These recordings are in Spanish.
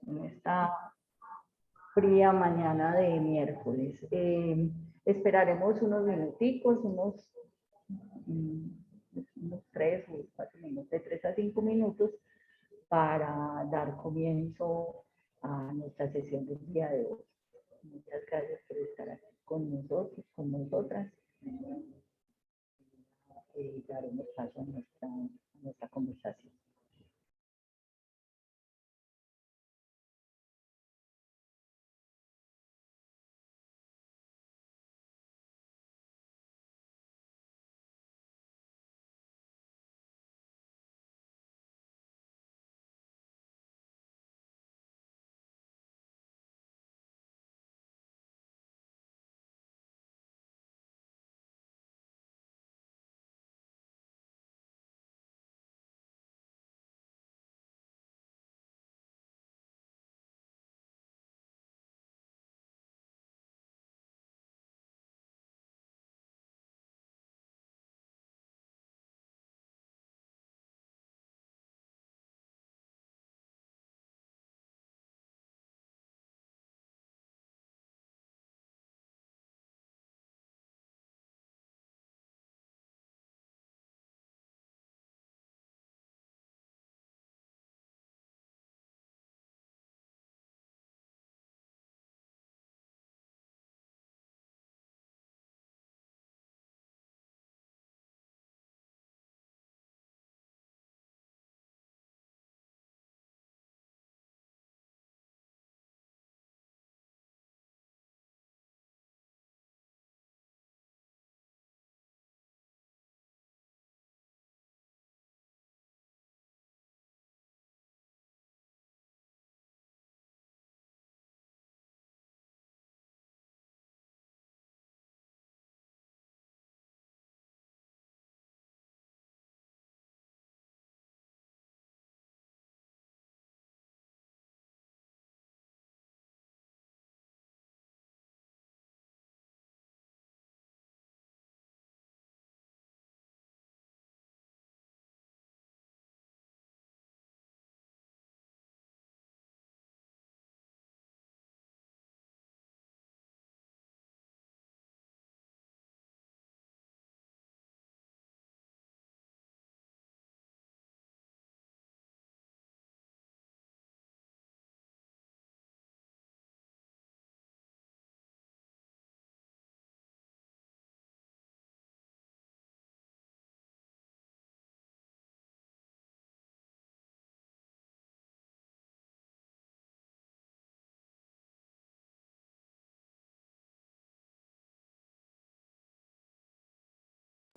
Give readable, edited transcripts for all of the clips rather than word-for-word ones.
en esta fría mañana de miércoles. Esperaremos unos minuticos, unos 3 o 4 minutos, de 3 a 5 minutos, para dar comienzo a nuestra sesión del día de hoy. Muchas gracias por estar aquí con nosotros, con nosotras. Daremos paso a nuestra conversación.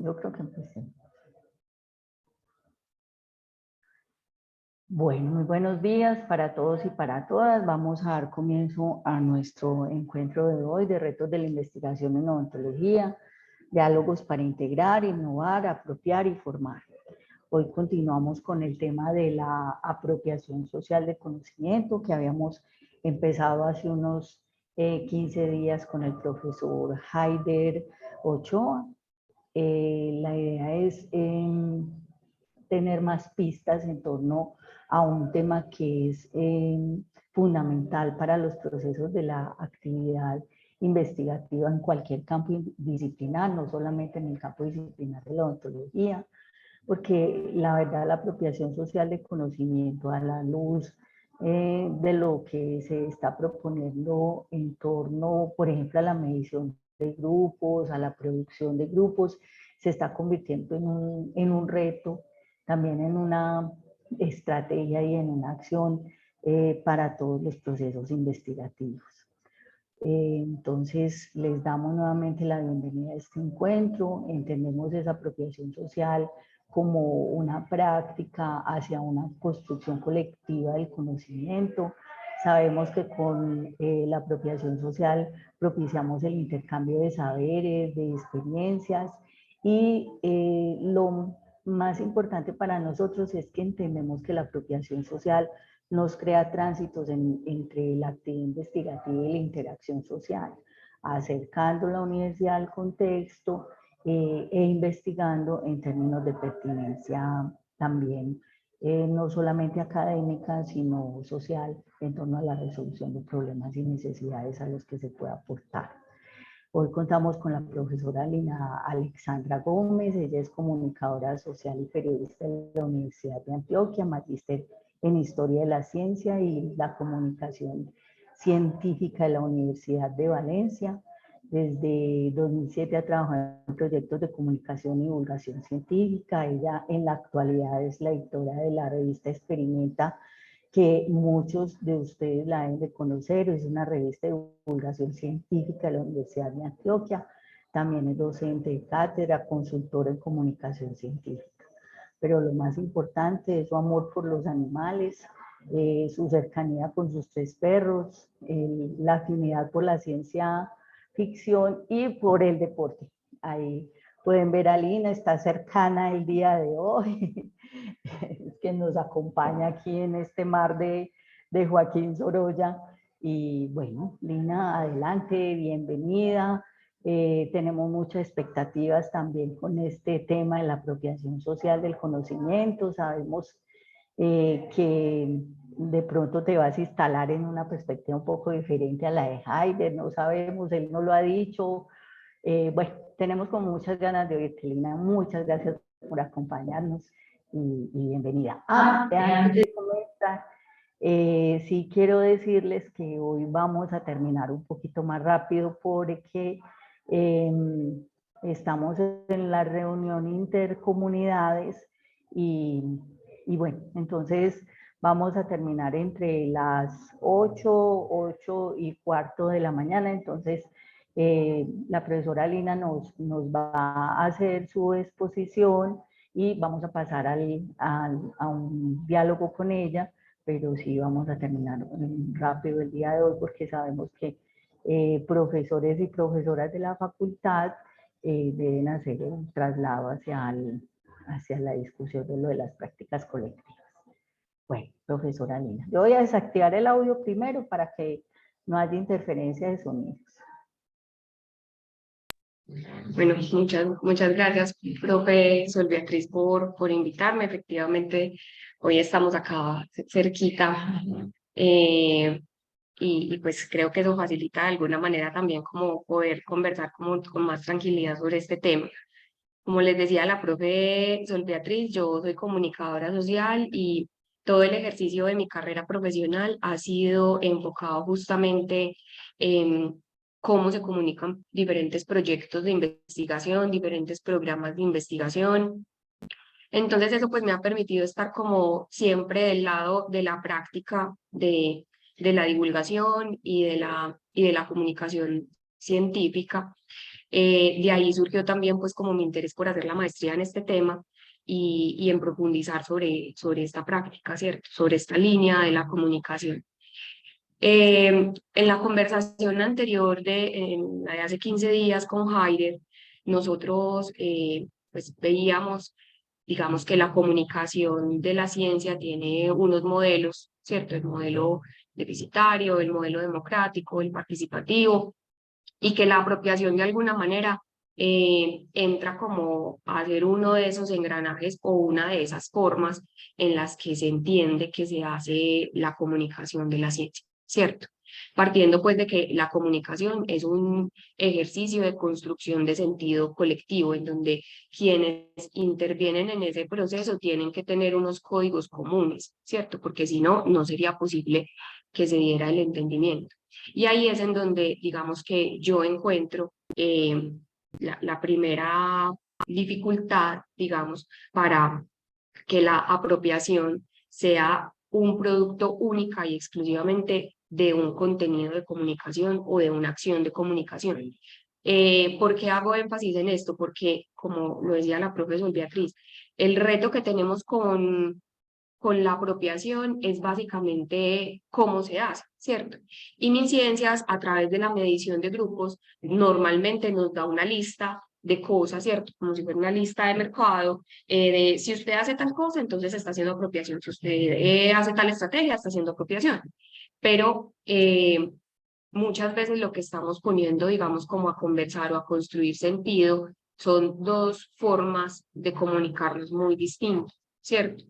Yo creo que empecé. Bueno, muy buenos días para todos y para todas. Vamos a dar comienzo a nuestro encuentro de hoy de retos de la investigación en odontología, diálogos para integrar, innovar, apropiar y formar. Hoy continuamos con el tema de la apropiación social de conocimiento que habíamos empezado hace unos 15 días con el profesor Haider Ochoa. La idea es tener más pistas en torno a un tema que es fundamental para los procesos de la actividad investigativa en cualquier campo disciplinar, no solamente en el campo disciplinar de la odontología, porque la verdad la apropiación social de conocimiento a la luz de lo que se está proponiendo en torno, por ejemplo, a la medición de grupos, a la producción de grupos, se está convirtiendo en un reto, también en una estrategia y en una acción para todos los procesos investigativos. Entonces, les damos nuevamente la bienvenida a este encuentro. Entendemos esa apropiación social como una práctica hacia una construcción colectiva del conocimiento. Sabemos que con la apropiación social propiciamos el intercambio de saberes, de experiencias, y lo más importante para nosotros es que entendemos que la apropiación social nos crea tránsitos entre la actividad investigativa y la interacción social, acercando la universidad al contexto e investigando en términos de pertinencia también no solamente académica, sino social, en torno a la resolución de problemas y necesidades a los que se puede aportar. Hoy contamos con la profesora Lina Alexandra Gómez, ella es comunicadora social y periodista de la Universidad de Antioquia, magíster en Historia de la Ciencia y la Comunicación Científica de la Universidad de Valencia. Desde 2007 ha trabajado en proyectos de comunicación y divulgación científica. Ella en la actualidad es la editora de la revista Experimenta, que muchos de ustedes la deben de conocer, es una revista de divulgación científica de la Universidad de Antioquia. También es docente de cátedra, consultora en comunicación científica. Pero lo más importante es su amor por los animales, su cercanía con sus 3 perros, la afinidad por la ciencia ficción y por el deporte. Ahí pueden ver a Lina, está cercana el día de hoy, que nos acompaña aquí en este mar de Joaquín Sorolla. Y bueno, Lina, adelante, bienvenida. Tenemos muchas expectativas también con este tema de la apropiación social del conocimiento. Sabemos que de pronto te vas a instalar en una perspectiva un poco diferente a la de Haider, no sabemos, él no lo ha dicho. Bueno, tenemos como muchas ganas de oírte, Lina. Muchas gracias por acompañarnos y bienvenida. Antes de comenzar, sí quiero decirles que hoy vamos a terminar un poquito más rápido porque estamos en la reunión intercomunidades y bueno, entonces vamos a terminar entre las 8 y cuarto de la mañana. Entonces, la profesora Lina nos va a hacer su exposición y vamos a pasar a un diálogo con ella, pero sí vamos a terminar rápido el día de hoy porque sabemos que profesores y profesoras de la facultad deben hacer un traslado hacia la discusión de lo de las prácticas colectivas. Bueno, profesora Lina, yo voy a desactivar el audio primero para que no haya interferencia de sonidos. Bueno, muchas gracias, profe Sol Beatriz, por invitarme. Efectivamente, hoy estamos acá cerquita y pues creo que eso facilita de alguna manera también como poder conversar con más tranquilidad sobre este tema. Como les decía la profe Sol Beatriz, yo soy comunicadora social y todo el ejercicio de mi carrera profesional ha sido enfocado justamente en cómo se comunican diferentes proyectos de investigación, diferentes programas de investigación. Entonces eso pues me ha permitido estar como siempre del lado de la práctica de la divulgación y de la comunicación científica. De ahí surgió también pues como mi interés por hacer la maestría en este tema y en profundizar sobre esta práctica, ¿cierto? Sobre esta línea de la comunicación. En la conversación anterior la de hace 15 días con Haider, nosotros pues veíamos, digamos que la comunicación de la ciencia tiene unos modelos, ¿cierto? El modelo deficitario, el modelo democrático, el participativo, y que la apropiación de alguna manera entra como a ser uno de esos engranajes o una de esas formas en las que se entiende que se hace la comunicación de la ciencia, ¿cierto? Partiendo pues de que la comunicación es un ejercicio de construcción de sentido colectivo en donde quienes intervienen en ese proceso tienen que tener unos códigos comunes, ¿cierto? Porque si no, no sería posible que se diera el entendimiento. Y ahí es en donde, digamos que yo encuentro la primera dificultad, digamos, para que la apropiación sea un producto única y exclusivamente de un contenido de comunicación o de una acción de comunicación. ¿Por qué hago énfasis en esto? Porque, como lo decía la profesora Beatriz, el reto que tenemos con la apropiación es básicamente cómo se hace, ¿cierto? Y MinCiencias, a través de la medición de grupos, normalmente nos da una lista de cosas, ¿cierto? Como si fuera una lista de mercado, de si usted hace tal cosa, entonces está haciendo apropiación, si usted hace tal estrategia, está haciendo apropiación. Pero muchas veces lo que estamos poniendo, digamos, como a conversar o a construir sentido, son dos formas de comunicarnos muy distintas, ¿cierto?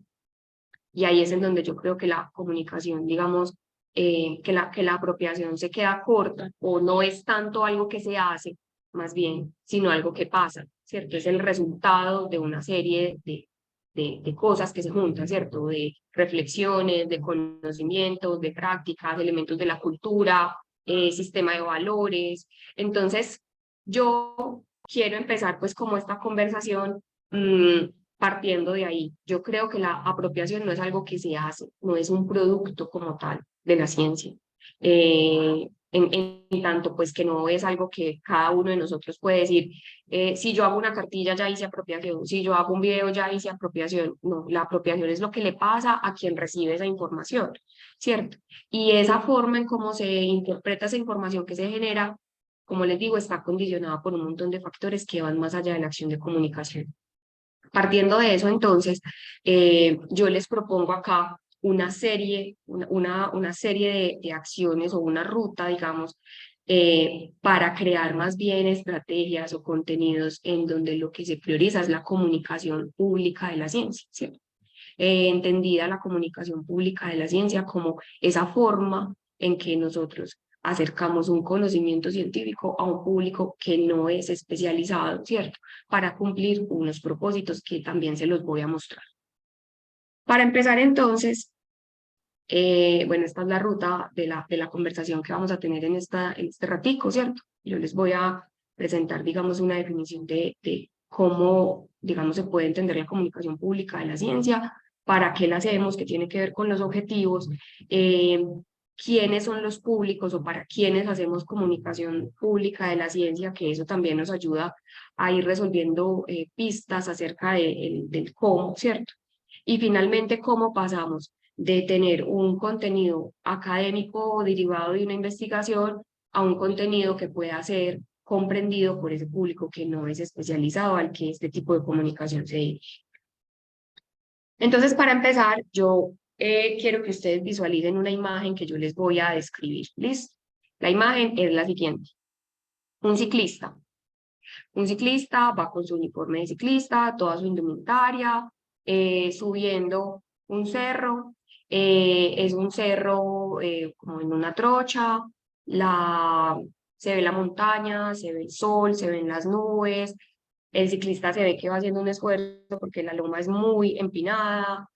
Y ahí es en donde yo creo que la comunicación, digamos, que la apropiación se queda corta o no es tanto algo que se hace, más bien, sino algo que pasa, ¿cierto? Es el resultado de una serie de cosas que se juntan, ¿cierto? De reflexiones, de conocimientos, de prácticas, elementos de la cultura, sistema de valores. Entonces, yo quiero empezar pues como esta conversación partiendo de ahí. Yo creo que la apropiación no es algo que se hace, no es un producto como tal de la ciencia. En tanto pues que no es algo que cada uno de nosotros puede decir, si yo hago una cartilla ya hice apropiación, si yo hago un video ya hice apropiación. No, la apropiación es lo que le pasa a quien recibe esa información, ¿cierto? Y esa forma en cómo se interpreta esa información que se genera, como les digo, está condicionada por un montón de factores que van más allá de la acción de comunicación. Partiendo de eso, entonces, yo les propongo acá una serie, una serie de acciones o una ruta, digamos, para crear más bien estrategias o contenidos en donde lo que se prioriza es la comunicación pública de la ciencia, ¿cierto? Entendida la comunicación pública de la ciencia como esa forma en que nosotros acercamos un conocimiento científico a un público que no es especializado, ¿cierto? Para cumplir unos propósitos que también se los voy a mostrar. Para empezar entonces, bueno, esta es la ruta de la conversación que vamos a tener en este ratico, ¿cierto? Yo les voy a presentar, digamos, una definición de cómo, digamos, se puede entender la comunicación pública de la ciencia, para qué la hacemos, qué tiene que ver con los objetivos, quiénes son los públicos o para quiénes hacemos comunicación pública de la ciencia, que eso también nos ayuda a ir resolviendo pistas acerca del cómo, ¿cierto? Y finalmente, cómo pasamos de tener un contenido académico derivado de una investigación a un contenido que pueda ser comprendido por ese público que no es especializado al que este tipo de comunicación se dirige. Entonces, para empezar, yo quiero que ustedes visualicen una imagen que yo les voy a describir. ¿Listo? La imagen es la siguiente. Un ciclista. Un ciclista va con su uniforme de ciclista, toda su indumentaria, subiendo un cerro. Es un cerro como en una trocha. Se ve la montaña, se ve el sol, se ven las nubes. El ciclista se ve que va haciendo un esfuerzo porque la loma es muy empinada.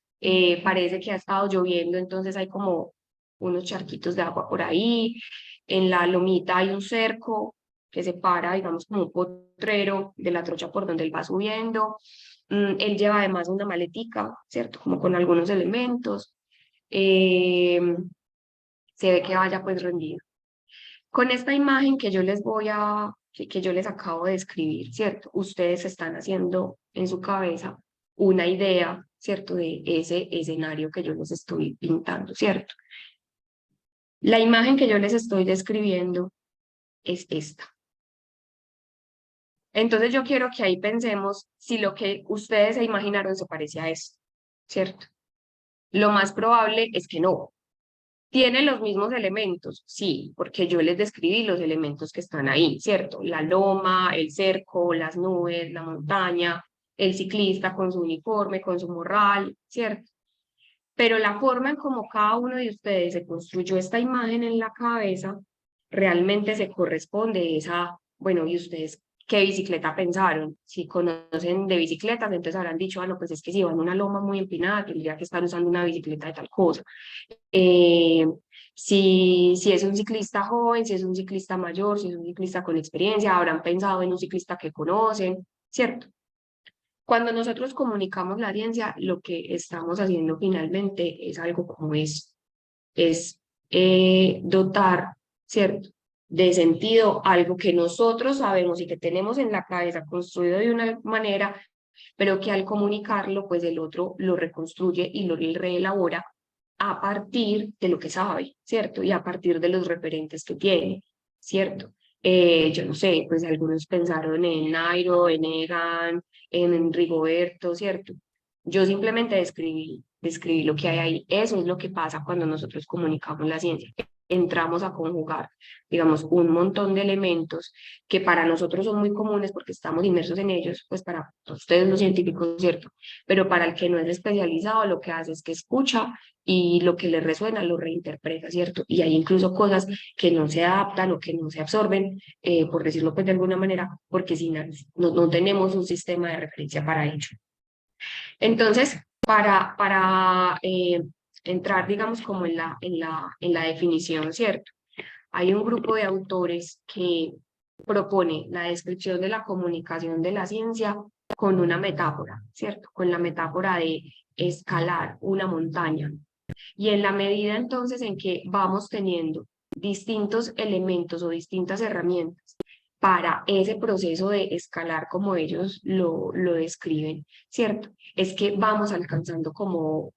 Parece que ha estado lloviendo, entonces hay como unos charquitos de agua por ahí. En la lomita hay un cerco que separa, digamos, como un potrero de la trocha por donde él va subiendo. Él lleva además una maletica, ¿cierto? Como con algunos elementos. Eh, Se ve que vaya pues rendido. Con esta imagen que yo les que yo les acabo de describir, ¿cierto? Ustedes están haciendo en su cabeza una idea, ¿cierto? De ese escenario que yo les estoy pintando, ¿cierto? La imagen que yo les estoy describiendo es esta. Entonces yo quiero que ahí pensemos si lo que ustedes se imaginaron se parece a esto, ¿cierto? Lo más probable es que no. ¿Tiene los mismos elementos? Sí, porque yo les describí los elementos que están ahí, ¿cierto? La loma, el cerco, las nubes, la montaña, el ciclista con su uniforme, con su morral, ¿cierto? Pero la forma en cómo cada uno de ustedes se construyó esta imagen en la cabeza realmente se corresponde a esa, bueno, ¿y ustedes qué bicicleta pensaron? Si conocen de bicicletas, entonces habrán dicho, ah, no, pues es que si van a una loma muy empinada, tendría que estar usando una bicicleta de tal cosa. Eh, si es un ciclista joven, si es un ciclista mayor, si es un ciclista con experiencia, habrán pensado en un ciclista que conocen, ¿cierto? Cuando nosotros comunicamos la ciencia, lo que estamos haciendo finalmente es algo como es dotar, ¿cierto? De sentido algo que nosotros sabemos y que tenemos en la cabeza construido de una manera, pero que al comunicarlo, pues el otro lo reconstruye y lo reelabora a partir de lo que sabe, ¿cierto? Y a partir de los referentes que tiene, ¿cierto? Yo no sé, pues algunos pensaron en Nairo, en Egan, en Rigoberto, ¿cierto? Yo simplemente describí lo que hay ahí. Eso es lo que pasa cuando nosotros comunicamos la ciencia. entramos a conjugar, digamos, un montón de elementos que para nosotros son muy comunes porque estamos inmersos en ellos, pues para ustedes los científicos, ¿cierto? Pero para el que no es especializado, lo que hace es que escucha y lo que le resuena lo reinterpreta, ¿cierto? Y hay incluso cosas que no se adaptan o que no se absorben, por decirlo pues de alguna manera, porque si no tenemos un sistema de referencia para ello. Entonces, para entrar, digamos, como en la definición, ¿cierto? Hay un grupo de autores que propone la descripción de la comunicación de la ciencia con una metáfora, ¿cierto? Con la metáfora de escalar una montaña. Y en la medida entonces en que vamos teniendo distintos elementos o distintas herramientas para ese proceso de escalar como ellos lo describen, ¿cierto? Es que vamos alcanzando como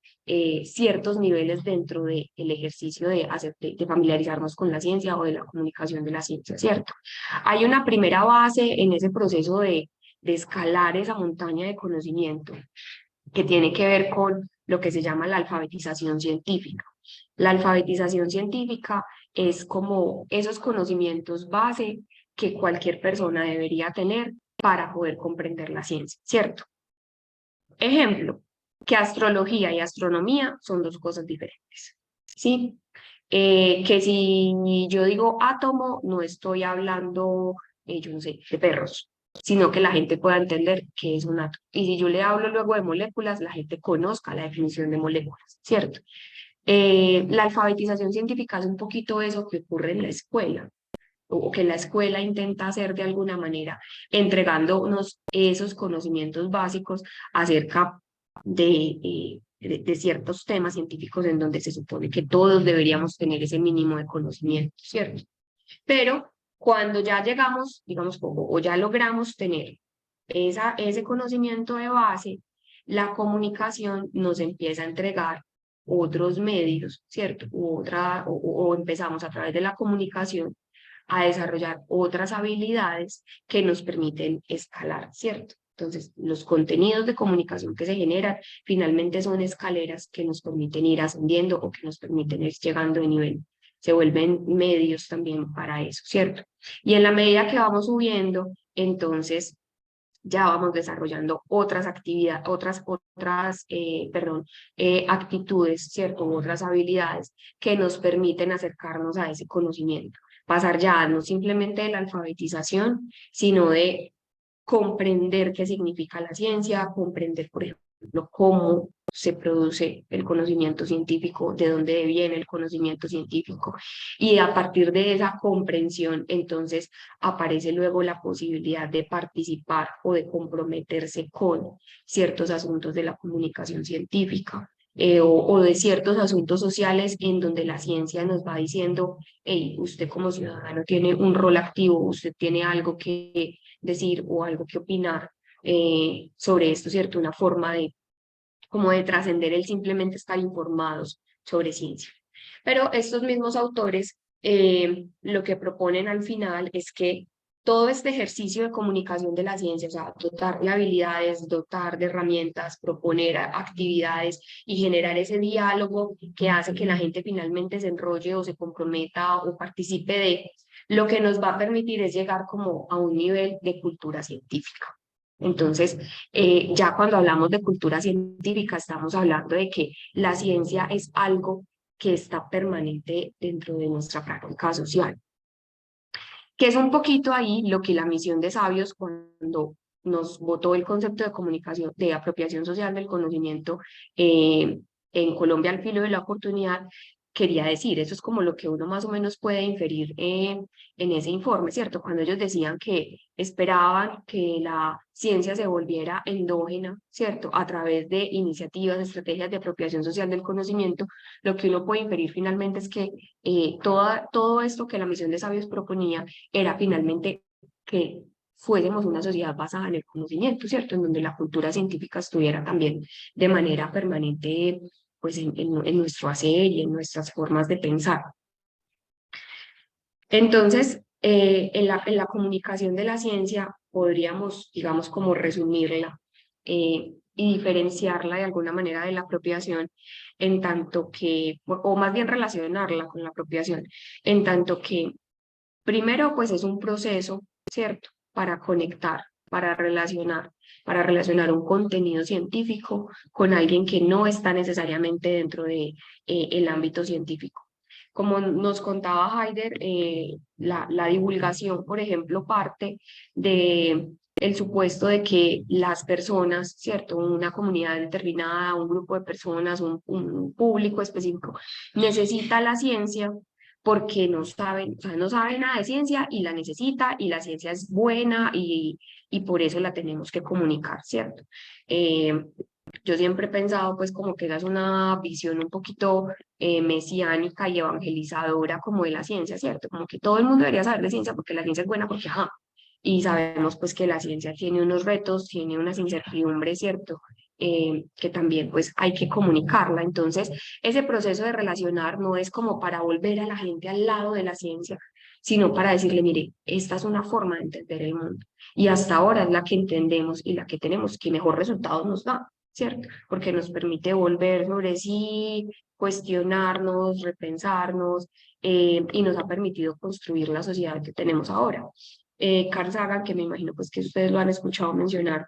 ciertos niveles dentro del ejercicio de familiarizarnos con la ciencia o de la comunicación de la ciencia, ¿cierto? Hay una primera base en ese proceso de escalar esa montaña de conocimiento que tiene que ver con lo que se llama la alfabetización científica. La alfabetización científica es como esos conocimientos base que cualquier persona debería tener para poder comprender la ciencia, ¿cierto? Ejemplo, que astrología y astronomía son dos cosas diferentes, ¿sí? Que si yo digo átomo, no estoy hablando, yo no sé, de perros, sino que la gente pueda entender qué es un átomo. Y si yo le hablo luego de moléculas, la gente conozca la definición de moléculas, ¿cierto? La alfabetización científica es un poquito eso que ocurre en la escuela, o que la escuela intenta hacer de alguna manera, entregándonos esos conocimientos básicos acerca de ciertos temas científicos en donde se supone que todos deberíamos tener ese mínimo de conocimiento, ¿cierto? Pero cuando ya llegamos, digamos, o ya logramos tener ese conocimiento de base, la comunicación nos empieza a entregar otros medios, ¿cierto? O empezamos a través de la comunicación a desarrollar otras habilidades que nos permiten escalar, ¿cierto? Entonces, los contenidos de comunicación que se generan finalmente son escaleras que nos permiten ir ascendiendo o que nos permiten ir llegando de nivel. Se vuelven medios también para eso, ¿cierto? Y en la medida que vamos subiendo, entonces ya vamos desarrollando otras actividades, actitudes, ¿cierto? Otras habilidades que nos permiten acercarnos a ese conocimiento. Pasar ya no simplemente de la alfabetización, sino de comprender qué significa la ciencia, comprender, por ejemplo, cómo se produce el conocimiento científico, de dónde viene el conocimiento científico. Y a partir de esa comprensión, entonces aparece luego la posibilidad de participar o de comprometerse con ciertos asuntos de la comunicación científica. O de ciertos asuntos sociales en donde la ciencia nos va diciendo, hey, usted como ciudadano tiene un rol activo, usted tiene algo que decir o algo que opinar sobre esto, ¿cierto? Una forma de como de trascender el simplemente estar informados sobre ciencia. Pero estos mismos autores lo que proponen al final es que todo este ejercicio de comunicación de la ciencia, o sea, dotar de habilidades, dotar de herramientas, proponer actividades y generar ese diálogo que hace que la gente finalmente se enrolle o se comprometa o participe de, lo que nos va a permitir es llegar como a un nivel de cultura científica. Entonces, ya cuando hablamos de cultura científica, estamos hablando de que la ciencia es algo que está permanente dentro de nuestra práctica social, que es un poquito ahí lo que la misión de Sabios, cuando nos votó el concepto de comunicación, de apropiación social del conocimiento en Colombia al filo de la oportunidad, quería decir. Eso es como lo que uno más o menos puede inferir en ese informe, ¿cierto? Cuando ellos decían que esperaban que la ciencia se volviera endógena, ¿cierto? A través de iniciativas, estrategias de apropiación social del conocimiento, lo que uno puede inferir finalmente es que todo esto que la misión de Sabios proponía era finalmente que fuésemos una sociedad basada en el conocimiento, ¿cierto? En donde la cultura científica estuviera también de manera permanente, pues, en nuestro hacer y en nuestras formas de pensar. Entonces, en la comunicación de la ciencia podríamos, digamos, como resumirla, y diferenciarla de alguna manera de la apropiación, en tanto que, o más bien relacionarla con la apropiación, en tanto que primero pues es un proceso, ¿cierto? Para conectar, para relacionar un contenido científico con alguien que no está necesariamente dentro de el ámbito científico. Como nos contaba Haider, la divulgación, por ejemplo, parte de el supuesto de que las personas, ¿cierto? Una comunidad determinada, un grupo de personas, un público específico, necesita la ciencia porque no saben, o sea, no saben nada de ciencia y la necesita y la ciencia es buena y por eso la tenemos que comunicar, ¿cierto? Eh, yo siempre he pensado pues como que esa es una visión un poquito mesiánica y evangelizadora como de la ciencia, ¿cierto? Como que todo el mundo debería saber de ciencia porque la ciencia es buena porque, ajá, y sabemos pues que la ciencia tiene unos retos, tiene unas incertidumbres, ¿cierto? Que también pues hay que comunicarla. Entonces, ese proceso de relacionar no es como para volver a la gente al lado de la ciencia, sino para decirle, mire, esta es una forma de entender el mundo. Y hasta ahora es la que entendemos y la que tenemos que mejor resultados nos da, ¿cierto? Porque nos permite volver sobre sí, cuestionarnos, repensarnos, y nos ha permitido construir la sociedad que tenemos ahora. Carl Sagan, que me imagino pues que ustedes lo han escuchado mencionar,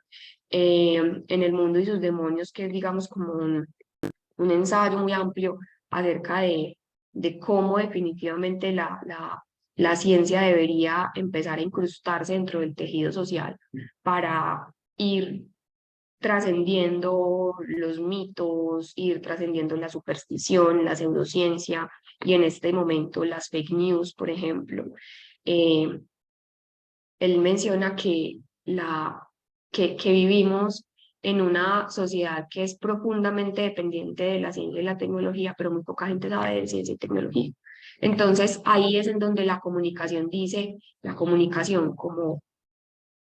en El mundo y sus demonios, que es digamos como un ensayo muy amplio acerca de cómo definitivamente la ciencia debería empezar a incrustarse dentro del tejido social para ir trascendiendo los mitos, ir trascendiendo la superstición, la pseudociencia y en este momento las fake news, por ejemplo. Eh, Él menciona que vivimos en una sociedad que es profundamente dependiente de la ciencia y la tecnología, pero muy poca gente sabe de ciencia y tecnología. Entonces, ahí es en donde la comunicación dice, la comunicación como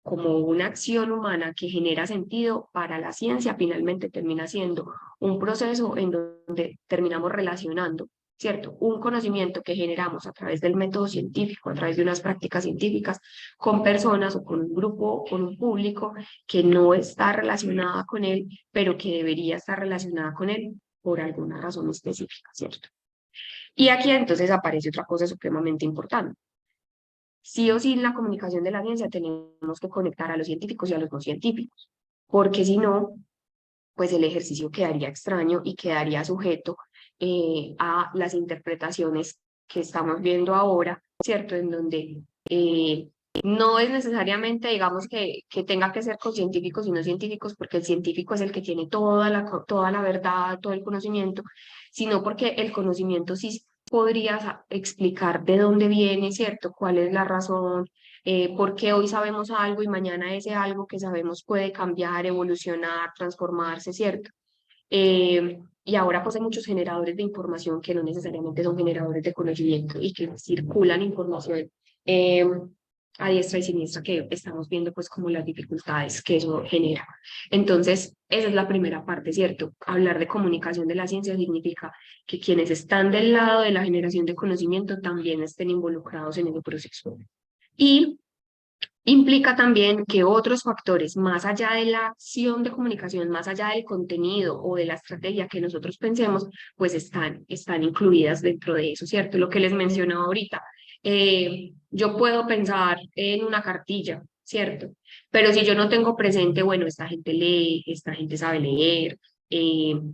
una acción humana que genera sentido para la ciencia, finalmente termina siendo un proceso en donde terminamos relacionando, ¿cierto? Un conocimiento que generamos a través del método científico, a través de unas prácticas científicas, con personas o con un grupo, con un público que no está relacionada con él, pero que debería estar relacionada con él por alguna razón específica, ¿cierto? Y aquí entonces aparece otra cosa supremamente importante. Sí o sí, en la comunicación de la ciencia tenemos que conectar a los científicos y a los no científicos, porque si no, pues el ejercicio quedaría extraño y quedaría sujeto a las interpretaciones que estamos viendo ahora, ¿cierto? En donde no es necesariamente, digamos, que tenga que ser con científicos y no científicos, porque el científico es el que tiene toda la verdad, todo el conocimiento, sino porque el conocimiento sí podría explicar de dónde viene, ¿cierto? ¿Cuál es la razón? ¿Por qué hoy sabemos algo y mañana ese algo que sabemos puede cambiar, evolucionar, transformarse, ¿cierto? Y ahora pues hay muchos generadores de información que no necesariamente son generadores de conocimiento y que circulan información eh, a diestra y siniestra, que estamos viendo pues como las dificultades que eso genera. Entonces, esa es la primera parte, ¿cierto? Hablar de comunicación de la ciencia significa que quienes están del lado de la generación de conocimiento también estén involucrados en ese proceso. Y implica también que otros factores, más allá de la acción de comunicación, más allá del contenido o de la estrategia que nosotros pensemos, pues están incluidas dentro de eso, ¿cierto? Lo que les mencionaba ahorita. Yo puedo pensar en una cartilla, ¿cierto? Pero si yo no tengo presente, bueno, esta gente lee, esta gente sabe leer,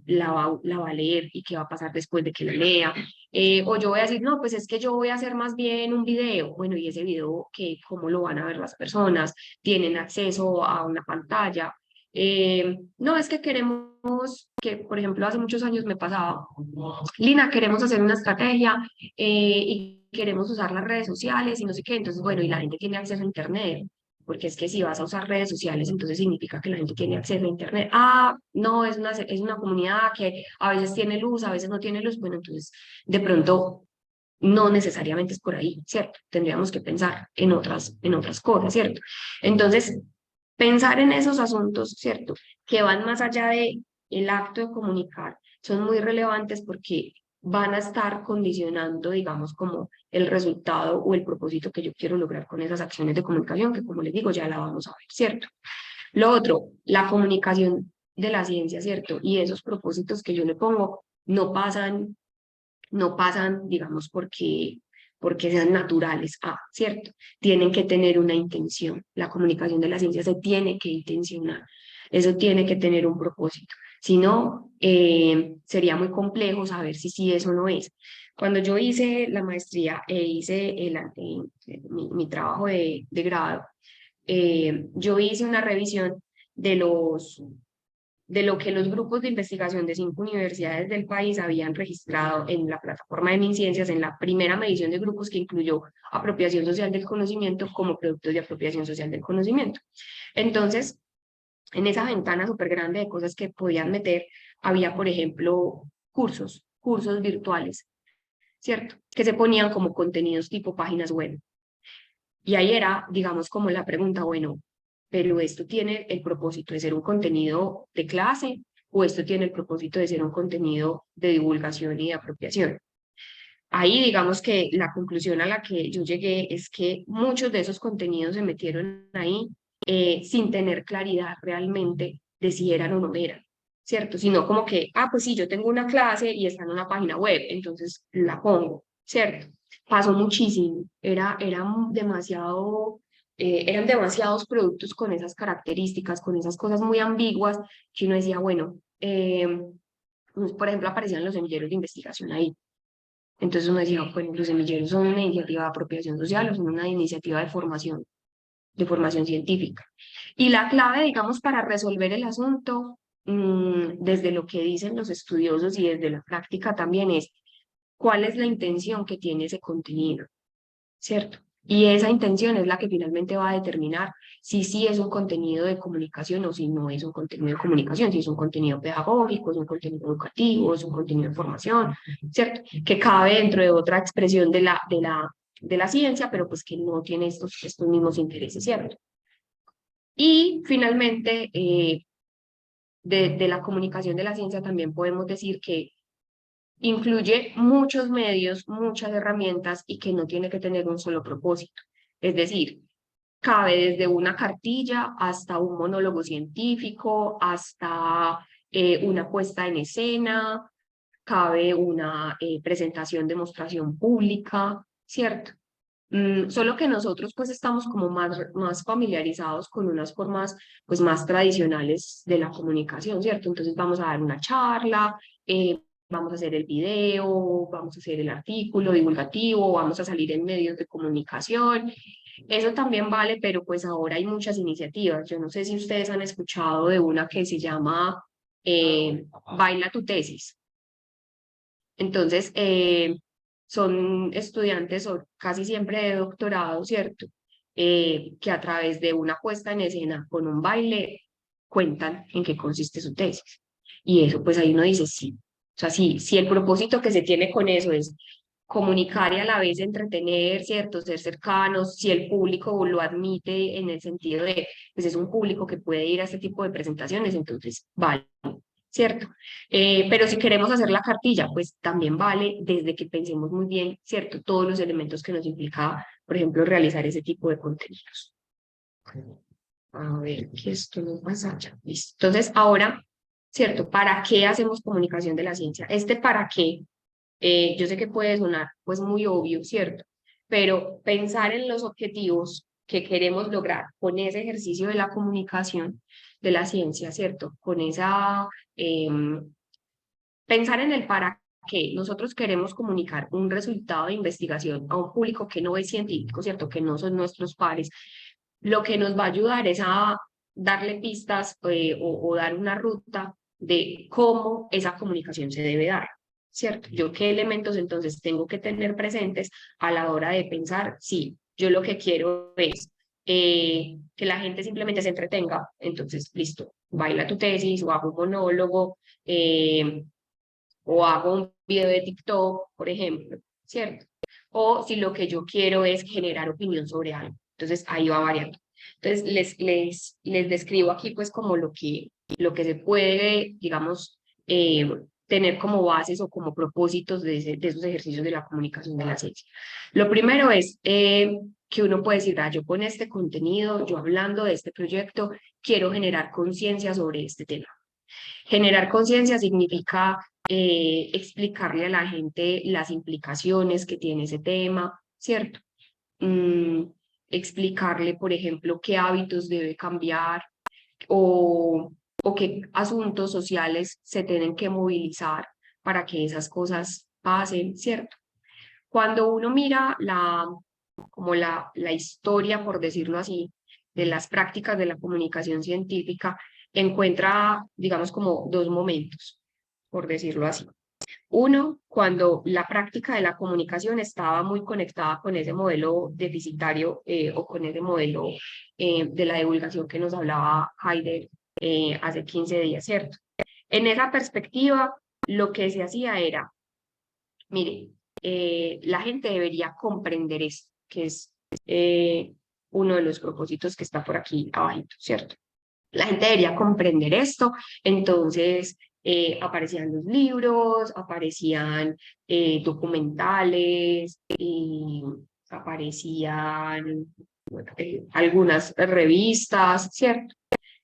la va a leer y qué va a pasar después de que la lea. O yo voy a decir, no, pues es que yo voy a hacer más bien un video. Bueno, y ese video, ¿cómo lo van a ver las personas? ¿Tienen acceso a una pantalla? No, es que queremos, que por ejemplo hace muchos años me pasaba, Lina, queremos hacer una estrategia y queremos usar las redes sociales y no sé qué. Entonces, bueno, y la gente tiene acceso a Internet. Porque es que si vas a usar redes sociales, entonces significa que la gente tiene acceso a Internet. Ah, no, es una comunidad que a veces tiene luz, a veces no tiene luz. Bueno, entonces de pronto no necesariamente es por ahí, ¿cierto? Tendríamos que pensar en otras cosas, ¿cierto? Entonces, pensar en esos asuntos, ¿cierto? Que van más allá de el acto de comunicar, son muy relevantes porque van a estar condicionando, digamos, como el resultado o el propósito que yo quiero lograr con esas acciones de comunicación, que como les digo, ya la vamos a ver, ¿cierto? Lo otro, la comunicación de la ciencia, ¿cierto? Y esos propósitos que yo le pongo no pasan, digamos, porque sean naturales, ¿cierto? Tienen que tener una intención. La comunicación de la ciencia se tiene que intencionar. Eso tiene que tener un propósito. Si no, sería muy complejo saber si sí es o no es. Cuando yo hice la maestría e hice mi trabajo de grado, yo hice una revisión de de lo que los grupos de investigación de 5 universidades del país habían registrado en la plataforma de MinCiencias en la primera medición de grupos que incluyó apropiación social del conocimiento como productos de apropiación social del conocimiento. Entonces, en esa ventana súper grande de cosas que podían meter, había, por ejemplo, cursos virtuales, ¿cierto? Que se ponían como contenidos tipo páginas web. Y ahí era, digamos, como la pregunta, bueno, pero esto tiene el propósito de ser un contenido de clase o esto tiene el propósito de ser un contenido de divulgación y de apropiación. Ahí digamos que la conclusión a la que yo llegué es que muchos de esos contenidos se metieron ahí sin tener claridad realmente de si eran o no eran, ¿cierto? Sino como que, pues sí, yo tengo una clase y está en una página web, entonces la pongo, ¿cierto? Pasó muchísimo, eran demasiados productos con esas características, con esas cosas muy ambiguas, que uno decía, bueno, por ejemplo, aparecían los semilleros de investigación ahí. Entonces uno decía, bueno, los semilleros son una iniciativa de apropiación social o son una iniciativa de formación científica. Y la clave, digamos, para resolver el asunto, desde lo que dicen los estudiosos y desde la práctica también es, ¿cuál es la intención que tiene ese contenido? ¿Cierto? Y esa intención es la que finalmente va a determinar si sí es un contenido de comunicación o si no es un contenido de comunicación, si es un contenido pedagógico, es un contenido educativo, es un contenido de formación, ¿cierto? Que cabe dentro de otra expresión de la ciencia, pero pues que no tiene estos mismos intereses, ¿cierto? Y finalmente, de la comunicación de la ciencia también podemos decir que incluye muchos medios, muchas herramientas y que no tiene que tener un solo propósito. Es decir, cabe desde una cartilla hasta un monólogo científico, hasta una puesta en escena, cabe una presentación, demostración pública, ¿cierto? Solo que nosotros pues estamos como más familiarizados con unas formas pues más tradicionales de la comunicación, ¿cierto? Entonces vamos a dar una charla, vamos a hacer el video, vamos a hacer el artículo divulgativo, vamos a salir en medios de comunicación. Eso también vale, pero pues ahora hay muchas iniciativas. Yo no sé si ustedes han escuchado de una que se llama Baila tu tesis. Entonces, son estudiantes o casi siempre de doctorado, ¿cierto? Que a través de una puesta en escena con un baile cuentan en qué consiste su tesis. Y eso, pues ahí uno dice, sí. O sea, si el propósito que se tiene con eso es comunicar y a la vez entretener, ¿cierto? Ser cercanos, si el público lo admite en el sentido de, pues es un público que puede ir a este tipo de presentaciones, entonces vale, ¿cierto? Pero si queremos hacer la cartilla, pues también vale desde que pensemos muy bien, ¿cierto? Todos los elementos que nos implica, por ejemplo, realizar ese tipo de contenidos. A ver, que esto no pasa ya. Listo. Entonces, ahora, ¿cierto? ¿Para qué hacemos comunicación de la ciencia? ¿Para qué? Yo sé que puede sonar pues muy obvio, ¿cierto? Pero pensar en los objetivos que queremos lograr con ese ejercicio de la comunicación de la ciencia, ¿cierto? Con esa, pensar en el para qué. Nosotros queremos comunicar un resultado de investigación a un público que no es científico, ¿cierto? Que no son nuestros pares. Lo que nos va a ayudar es a darle pistas o dar una ruta de cómo esa comunicación se debe dar. ¿Cierto? Yo qué elementos entonces tengo que tener presentes a la hora de pensar, sí, yo lo que quiero es que la gente simplemente se entretenga, entonces, listo, baila tu tesis o hago un monólogo o hago un video de TikTok, por ejemplo, ¿cierto? O si lo que yo quiero es generar opinión sobre algo, entonces ahí va variando. Entonces, les describo aquí pues como lo que se puede, digamos, tener como bases o como propósitos de esos ejercicios de la comunicación de la ciencia. Lo primero es que uno puede decir, yo con este contenido, yo hablando de este proyecto, quiero generar conciencia sobre este tema. Generar conciencia significa explicarle a la gente las implicaciones que tiene ese tema, ¿cierto? Mm, explicarle, por ejemplo, qué hábitos debe cambiar o qué asuntos sociales se tienen que movilizar para que esas cosas pasen, ¿cierto? Cuando uno mira como la historia, por decirlo así, de las prácticas de la comunicación científica, encuentra, digamos, como dos momentos, por decirlo así. Uno, cuando la práctica de la comunicación estaba muy conectada con ese modelo deficitario o con ese modelo de la divulgación que nos hablaba Heider hace 15 días, ¿cierto? En esa perspectiva, lo que se hacía era, mire, la gente debería comprender esto, que es uno de los propósitos que está por aquí abajo, ¿cierto? La gente debería comprender esto, entonces aparecían los libros, aparecían documentales, y aparecían algunas revistas, ¿cierto?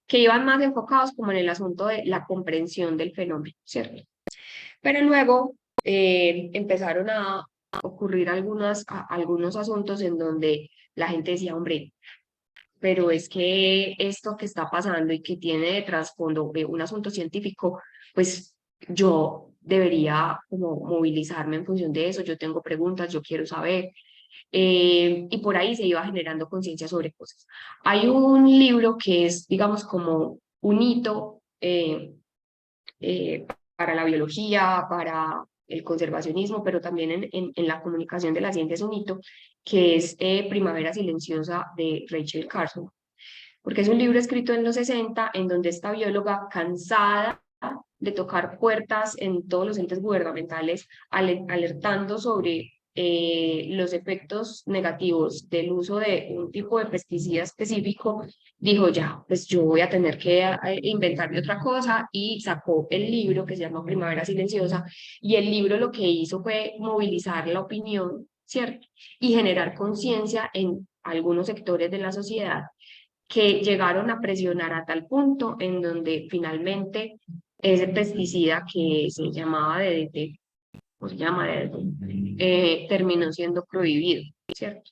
Que iban más enfocados como en el asunto de la comprensión del fenómeno, ¿cierto? Pero luego empezaron a ocurrir algunos asuntos en donde la gente decía, hombre, pero es que esto que está pasando y que tiene de trasfondo un asunto científico, pues yo debería como movilizarme en función de eso, yo tengo preguntas, yo quiero saber, y por ahí se iba generando conciencia sobre cosas. Hay un libro que es, digamos, como un hito eh, para la biología, para el conservacionismo, pero también en la comunicación de la ciencia es un hito, que es Primavera Silenciosa de Rachel Carson, porque es un libro escrito en los 60 en donde esta bióloga cansada de tocar puertas en todos los entes gubernamentales, alertando sobre los efectos negativos del uso de un tipo de pesticida específico, dijo ya, pues yo voy a tener que inventarme otra cosa y sacó el libro que se llama Primavera Silenciosa y el libro lo que hizo fue movilizar la opinión, ¿cierto? Y generar conciencia en algunos sectores de la sociedad que llegaron a presionar a tal punto en donde finalmente ese pesticida que se llamaba DDT, o se llama DDT, terminó siendo prohibido, ¿cierto?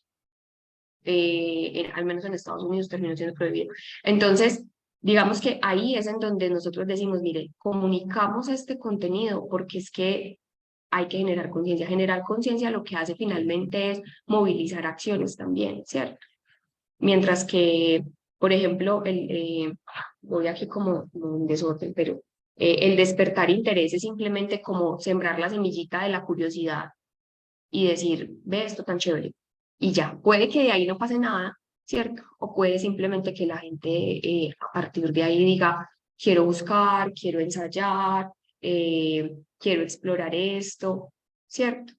Al menos en Estados Unidos terminó siendo prohibido. Entonces, digamos que ahí es en donde nosotros decimos, mire, comunicamos este contenido porque es que hay que generar conciencia. Generar conciencia lo que hace finalmente es movilizar acciones también, ¿cierto? Mientras que, por ejemplo, voy aquí como un desorden, pero el despertar interés es simplemente como sembrar la semillita de la curiosidad y decir, ve esto tan chévere. Y ya, puede que de ahí no pase nada, ¿cierto? O puede simplemente que la gente a partir de ahí diga, quiero buscar, quiero ensayar, quiero explorar esto, ¿cierto?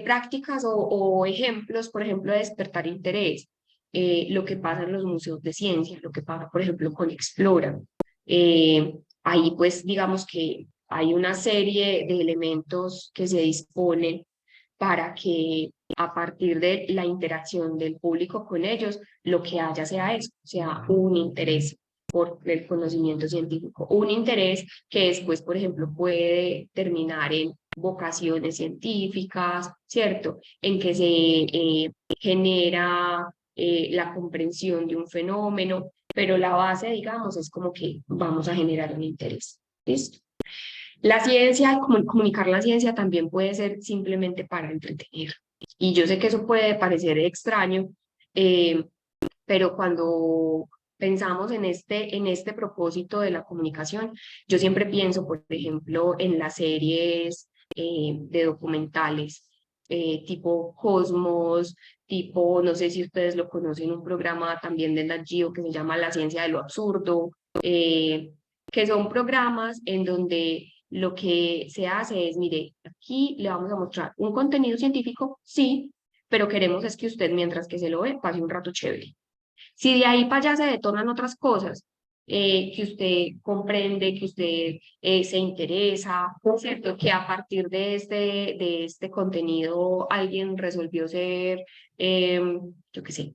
Prácticas o ejemplos, por ejemplo, de despertar interés, lo que pasa en los museos de ciencia, lo que pasa, por ejemplo, con Explora. Ahí, pues, digamos que hay una serie de elementos que se disponen para que a partir de la interacción del público con ellos, lo que haya sea eso, sea un interés por el conocimiento científico, un interés que después, por ejemplo, puede terminar en vocaciones científicas, ¿cierto? En que se genera la comprensión de un fenómeno, pero la base, digamos, es como que vamos a generar un interés. ¿Listo? La ciencia, comunicar la ciencia también puede ser simplemente para entretener. Y yo sé que eso puede parecer extraño, eh, pero cuando pensamos en este propósito de la comunicación, yo siempre pienso, por ejemplo, en las series de documentales, tipo Cosmos, tipo, no sé si ustedes lo conocen, un programa también de Nat Geo que se llama La Ciencia de lo Absurdo, que son programas en donde lo que se hace es, mire, aquí le vamos a mostrar un contenido científico, sí, pero queremos es que usted, mientras que se lo ve, pase un rato chévere. Si de ahí para allá se detonan otras cosas, que usted comprende, que usted se interesa, ¿cierto? Que a partir de este contenido alguien resolvió ser, yo qué sé,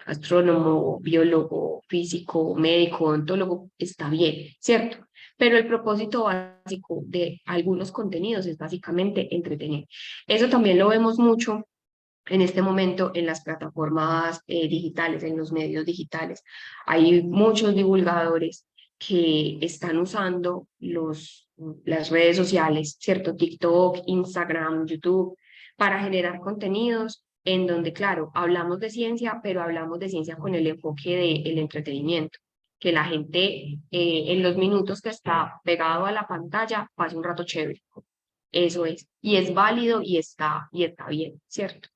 astrónomo, biólogo, físico, médico, odontólogo, está bien, ¿cierto? Pero el propósito básico de algunos contenidos es básicamente entretener. Eso también lo vemos mucho en este momento en las plataformas digitales, en los medios digitales. Hay muchos divulgadores que están usando las redes sociales, ¿cierto? TikTok, Instagram, YouTube, para generar contenidos en donde, claro, hablamos de ciencia, pero hablamos de ciencia con el enfoque del entretenimiento, que la gente en los minutos que está pegado a la pantalla pase un rato chévere. Eso es, y es válido y está bien, ¿cierto?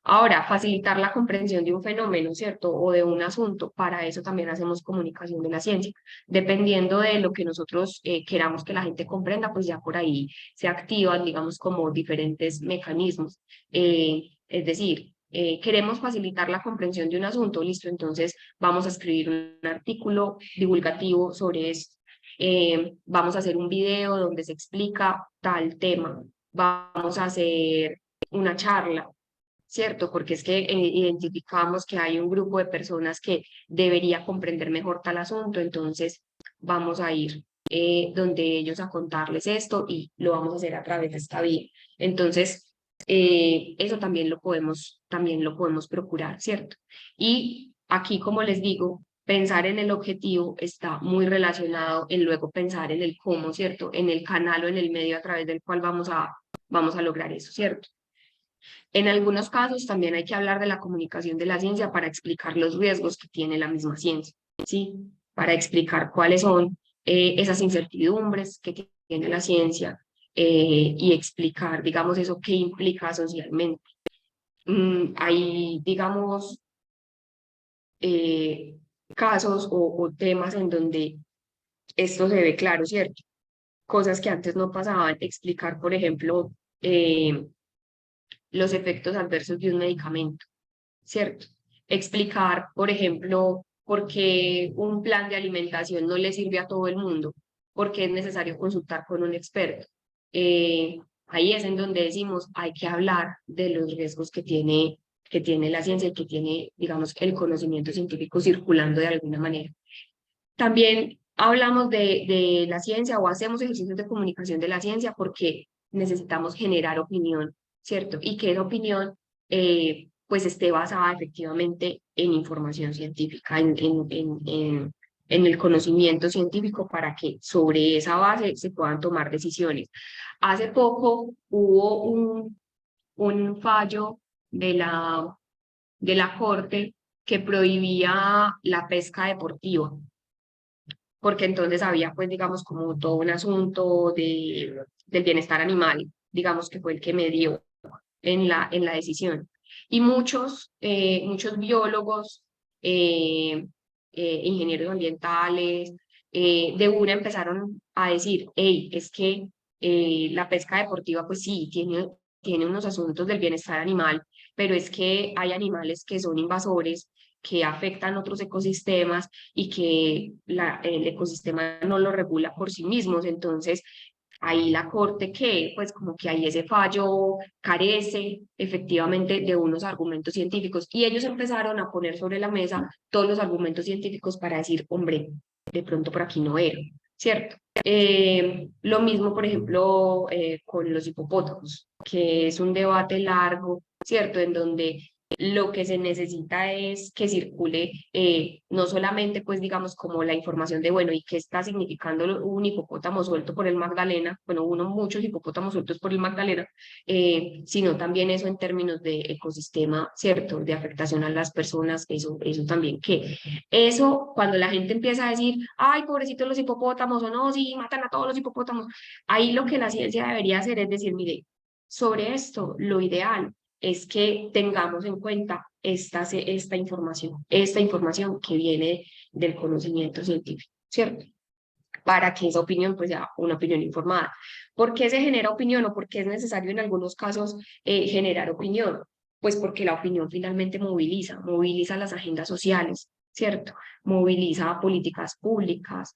Ahora, facilitar la comprensión de un fenómeno, ¿cierto? O de un asunto, para eso también hacemos comunicación de la ciencia. Dependiendo de lo que nosotros queramos que la gente comprenda, pues ya por ahí se activan, digamos, como diferentes mecanismos. Es decir, queremos facilitar la comprensión de un asunto, listo, entonces vamos a escribir un artículo divulgativo sobre esto. Vamos a hacer un video donde se explica tal tema. Vamos a hacer una charla, ¿cierto? Porque es que identificamos que hay un grupo de personas que debería comprender mejor tal asunto, entonces vamos a ir donde ellos a contarles esto y lo vamos a hacer a través de esta vía. Entonces, eso también lo podemos procurar, ¿cierto? Y aquí, como les digo, pensar en el objetivo está muy relacionado en luego pensar en el cómo, ¿cierto? En el canal o en el medio a través del cual vamos a lograr eso, ¿cierto? En algunos casos también hay que hablar de la comunicación de la ciencia para explicar los riesgos que tiene la misma ciencia, ¿sí? Para explicar cuáles son esas incertidumbres que tiene la ciencia y explicar, digamos, eso qué implica socialmente. Hay, digamos, eh, casos o temas en donde esto se ve claro, ¿cierto? Cosas que antes no pasaban, explicar, por ejemplo, los efectos adversos de un medicamento, ¿cierto? Explicar, por ejemplo, por qué un plan de alimentación no le sirve a todo el mundo, por qué es necesario consultar con un experto. Ahí es en donde decimos, hay que hablar de los riesgos que tiene la ciencia y que tiene, digamos, el conocimiento científico circulando de alguna manera. También hablamos de la ciencia o hacemos ejercicios de comunicación de la ciencia porque necesitamos generar opinión, ¿cierto? Y que esa opinión pues esté basada efectivamente en información científica, en el conocimiento científico para que sobre esa base se puedan tomar decisiones. Hace poco hubo un fallo de la Corte que prohibía la pesca deportiva porque entonces había, pues, digamos, como todo un asunto del bienestar animal, digamos, que fue el que me dio en la decisión. Y muchos biólogos, ingenieros ambientales, de una empezaron a decir, hey, es que la pesca deportiva, pues sí, tiene unos asuntos del bienestar animal, pero es que hay animales que son invasores, que afectan otros ecosistemas y que el ecosistema no lo regula por sí mismos. Entonces, ahí la Corte que, pues como que ahí ese fallo carece efectivamente de unos argumentos científicos y ellos empezaron a poner sobre la mesa todos los argumentos científicos para decir, hombre, de pronto por aquí no era, ¿cierto? Lo mismo, por ejemplo, con los hipopótamos, que es un debate largo, ¿cierto? En donde lo que se necesita es que circule no solamente, pues digamos, como la información de, bueno, ¿y qué está significando un hipopótamo suelto por el Magdalena? Bueno, muchos hipopótamos sueltos por el Magdalena, sino también eso en términos de ecosistema, ¿cierto? De afectación a las personas, eso también, que eso, cuando la gente empieza a decir, ay, pobrecitos los hipopótamos, o no, sí, matan a todos los hipopótamos, ahí lo que la ciencia debería hacer es decir, mire, sobre esto, lo ideal es que tengamos en cuenta esta información que viene del conocimiento científico, ¿cierto? Para que esa opinión pues sea una opinión informada. ¿Por qué se genera opinión o por qué es necesario en algunos casos generar opinión? Pues porque la opinión finalmente moviliza las agendas sociales, ¿cierto? Moviliza políticas públicas,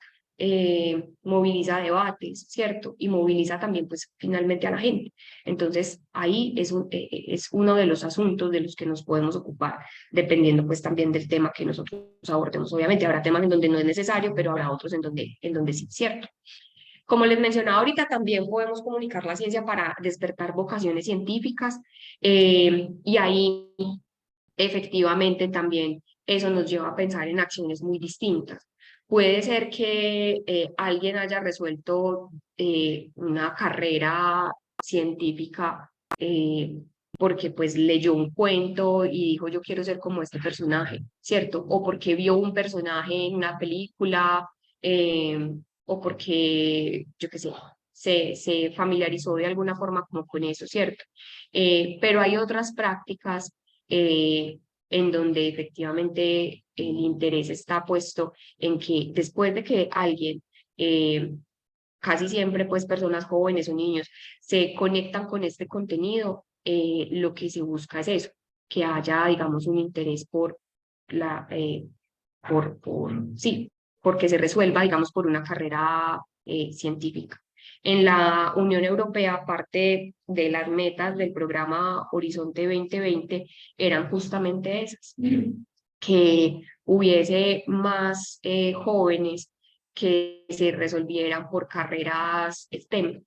moviliza debates, ¿cierto? Y moviliza también, pues, finalmente a la gente. Entonces, ahí es uno de los asuntos de los que nos podemos ocupar, dependiendo, pues, también del tema que nosotros abordemos. Obviamente, habrá temas en donde no es necesario, pero habrá otros en donde sí, ¿cierto? Como les mencionaba ahorita, también podemos comunicar la ciencia para despertar vocaciones científicas, y ahí efectivamente también eso nos lleva a pensar en acciones muy distintas. Puede ser que alguien haya resuelto una carrera científica porque pues leyó un cuento y dijo yo quiero ser como este personaje, ¿cierto? O porque vio un personaje en una película, o porque, yo qué sé, se familiarizó de alguna forma como con eso, ¿cierto? Pero hay otras prácticas en donde efectivamente el interés está puesto en que después de que alguien, casi siempre pues personas jóvenes o niños, se conectan con este contenido, lo que se busca es eso, que haya, digamos, un interés la, eh, sí, porque se resuelva, digamos, por una carrera científica. En la Unión Europea, parte de las metas del programa Horizonte 2020 eran justamente esas, que hubiese más jóvenes que se resolvieran por carreras STEM.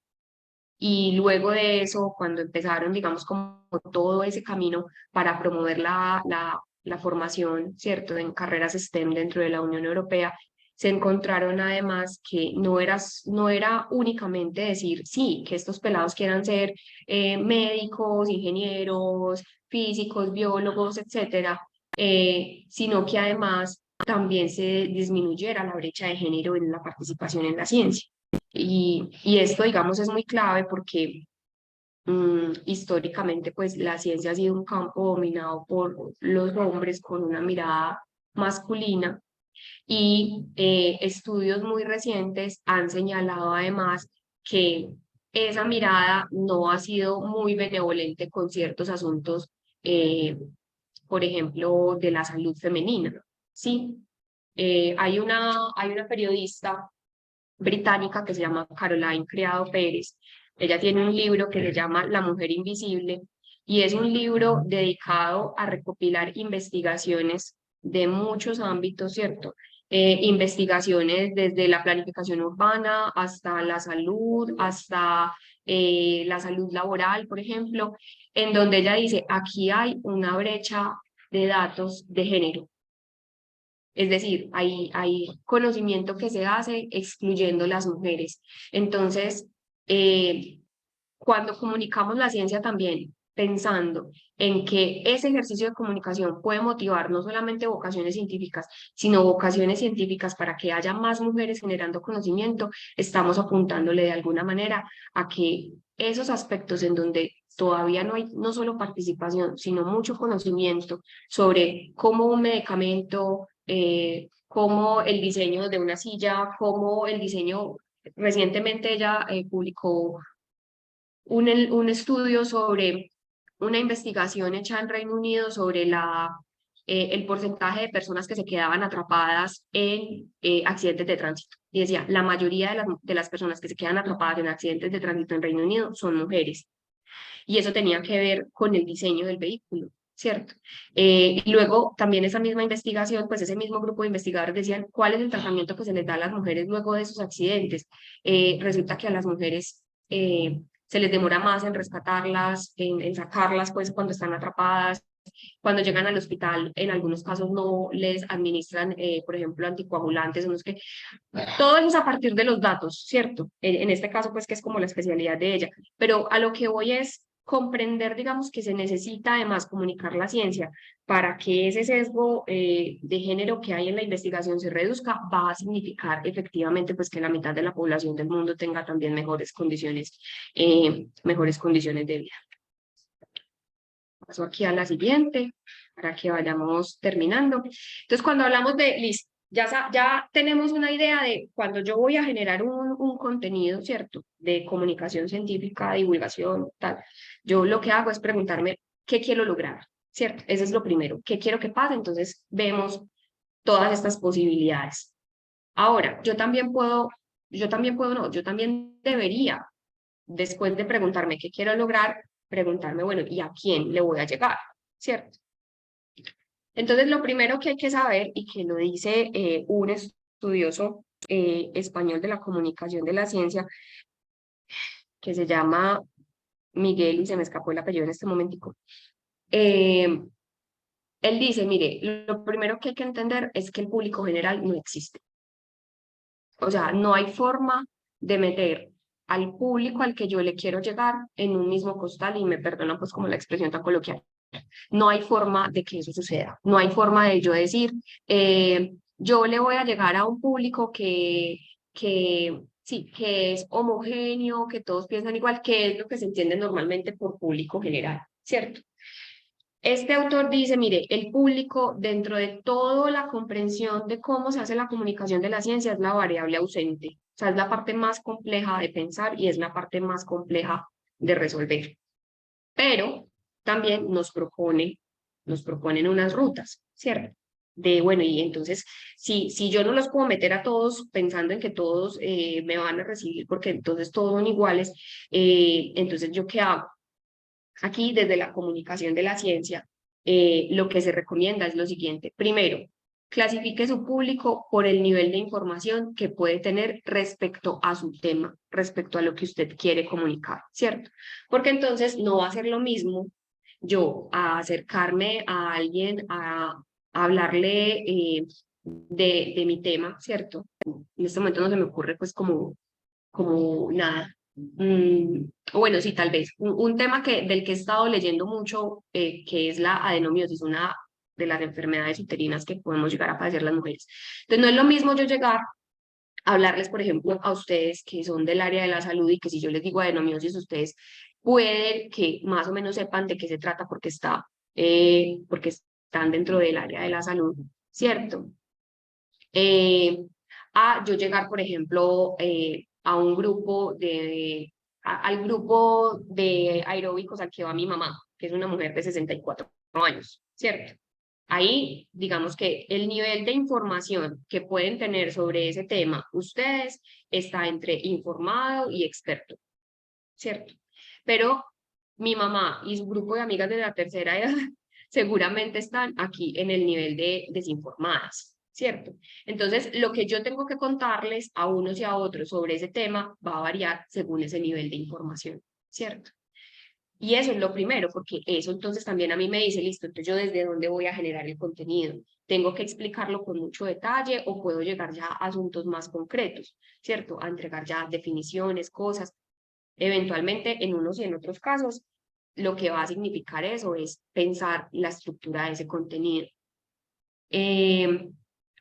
Y luego de eso, cuando empezaron, digamos, como todo ese camino para promover la formación, ¿cierto?, en carreras STEM dentro de la Unión Europea, se encontraron además que no era únicamente decir, sí, que estos pelados quieran ser médicos, ingenieros, físicos, biólogos, etcétera, sino que además también se disminuyera la brecha de género en la participación en la ciencia. Y esto, digamos, es muy clave porque históricamente, pues la ciencia ha sido un campo dominado por los hombres con una mirada masculina y estudios muy recientes han señalado además que esa mirada no ha sido muy benevolente con ciertos asuntos, eh, por ejemplo, de la salud femenina. Sí, hay una periodista británica que se llama Caroline Criado Pérez. Ella tiene un libro que se llama La Mujer Invisible y es un libro dedicado a recopilar investigaciones de muchos ámbitos, ¿cierto? Investigaciones desde la planificación urbana hasta la salud, hasta la salud laboral, por ejemplo, en donde ella dice, aquí hay una brecha de datos de género. Es decir, hay conocimiento que se hace excluyendo las mujeres. Entonces, cuando comunicamos la ciencia también, pensando en que ese ejercicio de comunicación puede motivar no solamente vocaciones científicas, sino vocaciones científicas para que haya más mujeres generando conocimiento, estamos apuntándole de alguna manera a que esos aspectos en donde todavía no hay no solo participación, sino mucho conocimiento sobre cómo un medicamento, cómo el diseño de una silla, cómo el diseño, recientemente ella publicó un estudio sobre una investigación hecha en Reino Unido sobre el porcentaje de personas que se quedaban atrapadas en accidentes de tránsito. Y decía, la mayoría de las personas que se quedan atrapadas en accidentes de tránsito en Reino Unido son mujeres. Y eso tenía que ver con el diseño del vehículo, ¿cierto? Y luego también esa misma investigación, pues ese mismo grupo de investigadores decían cuál es el tratamiento que se les da a las mujeres luego de esos accidentes. Resulta que a las mujeres se les demora más en rescatarlas, en sacarlas, pues cuando están atrapadas. Cuando llegan al hospital, en algunos casos no les administran, por ejemplo, anticoagulantes, unos que todo eso es a partir de los datos, ¿cierto? En este caso, pues que es como la especialidad de ella. Pero a lo que voy es comprender, digamos, que se necesita además comunicar la ciencia para que ese sesgo de género que hay en la investigación se reduzca, va a significar efectivamente pues que la mitad de la población del mundo tenga también mejores condiciones de vida. Paso aquí a la siguiente para que vayamos terminando. Entonces, cuando hablamos de listo, ya tenemos una idea de cuando yo voy a generar un contenido, ¿cierto? De comunicación científica, divulgación, tal. Yo lo que hago es preguntarme qué quiero lograr, ¿cierto? Ese es lo primero. ¿Qué quiero que pase? Entonces, vemos todas estas posibilidades. Ahora, yo también debería, después de preguntarme qué quiero lograr, preguntarme, bueno, ¿y a quién le voy a llegar? ¿Cierto? Entonces, lo primero que hay que saber, y que lo dice un estudioso español de la comunicación de la ciencia, que se llama Miguel, y se me escapó el apellido en este momentico, él dice, mire, lo primero que hay que entender es que el público general no existe. O sea, no hay forma de meter al público al que yo le quiero llegar en un mismo costal, y me perdonan pues como la expresión tan coloquial. No hay forma de que eso suceda. No hay forma de yo decir, yo le voy a llegar a un público sí, que es homogéneo, que todos piensan igual, que es lo que se entiende normalmente por público general, ¿cierto? Este autor dice, mire, el público dentro de toda la comprensión de cómo se hace la comunicación de la ciencia es la variable ausente. O sea, es la parte más compleja de pensar y es la parte más compleja de resolver. Pero también nos proponen unas rutas, ¿cierto? De, bueno, y entonces, si yo no los puedo meter a todos pensando en que todos me van a recibir porque entonces todos son iguales, entonces, ¿yo qué hago? Aquí, desde la comunicación de la ciencia, lo que se recomienda es lo siguiente. Primero, clasifique su público por el nivel de información que puede tener respecto a su tema, respecto a lo que usted quiere comunicar, ¿cierto? Porque entonces no va a ser lo mismo yo a acercarme a alguien a hablarle de mi tema, ¿cierto? En este momento no se me ocurre pues como nada. O bueno, sí, tal vez. Un tema del que he estado leyendo mucho, que es la adenomiosis, una de las enfermedades uterinas que podemos llegar a padecer las mujeres. Entonces, no es lo mismo yo llegar a hablarles, por ejemplo, a ustedes que son del área de la salud, y que si yo les digo adenomiosis, ustedes pueden que más o menos sepan de qué se trata porque están dentro del área de la salud, ¿cierto? A yo llegar, por ejemplo, a un grupo al grupo de aeróbicos al que va mi mamá, que es una mujer de 64 años, ¿cierto? Ahí, digamos que el nivel de información que pueden tener sobre ese tema ustedes está entre informado y experto, ¿cierto? Pero mi mamá y su grupo de amigas de la tercera edad seguramente están aquí en el nivel de desinformadas, ¿cierto? Entonces, lo que yo tengo que contarles a unos y a otros sobre ese tema va a variar según ese nivel de información, ¿cierto? Y eso es lo primero, porque eso entonces también a mí me dice, listo, entonces yo desde dónde voy a generar el contenido. ¿Tengo que explicarlo con mucho detalle o puedo llegar ya a asuntos más concretos, ¿cierto? A entregar ya definiciones, cosas. Eventualmente, en unos y en otros casos, lo que va a significar eso es pensar la estructura de ese contenido.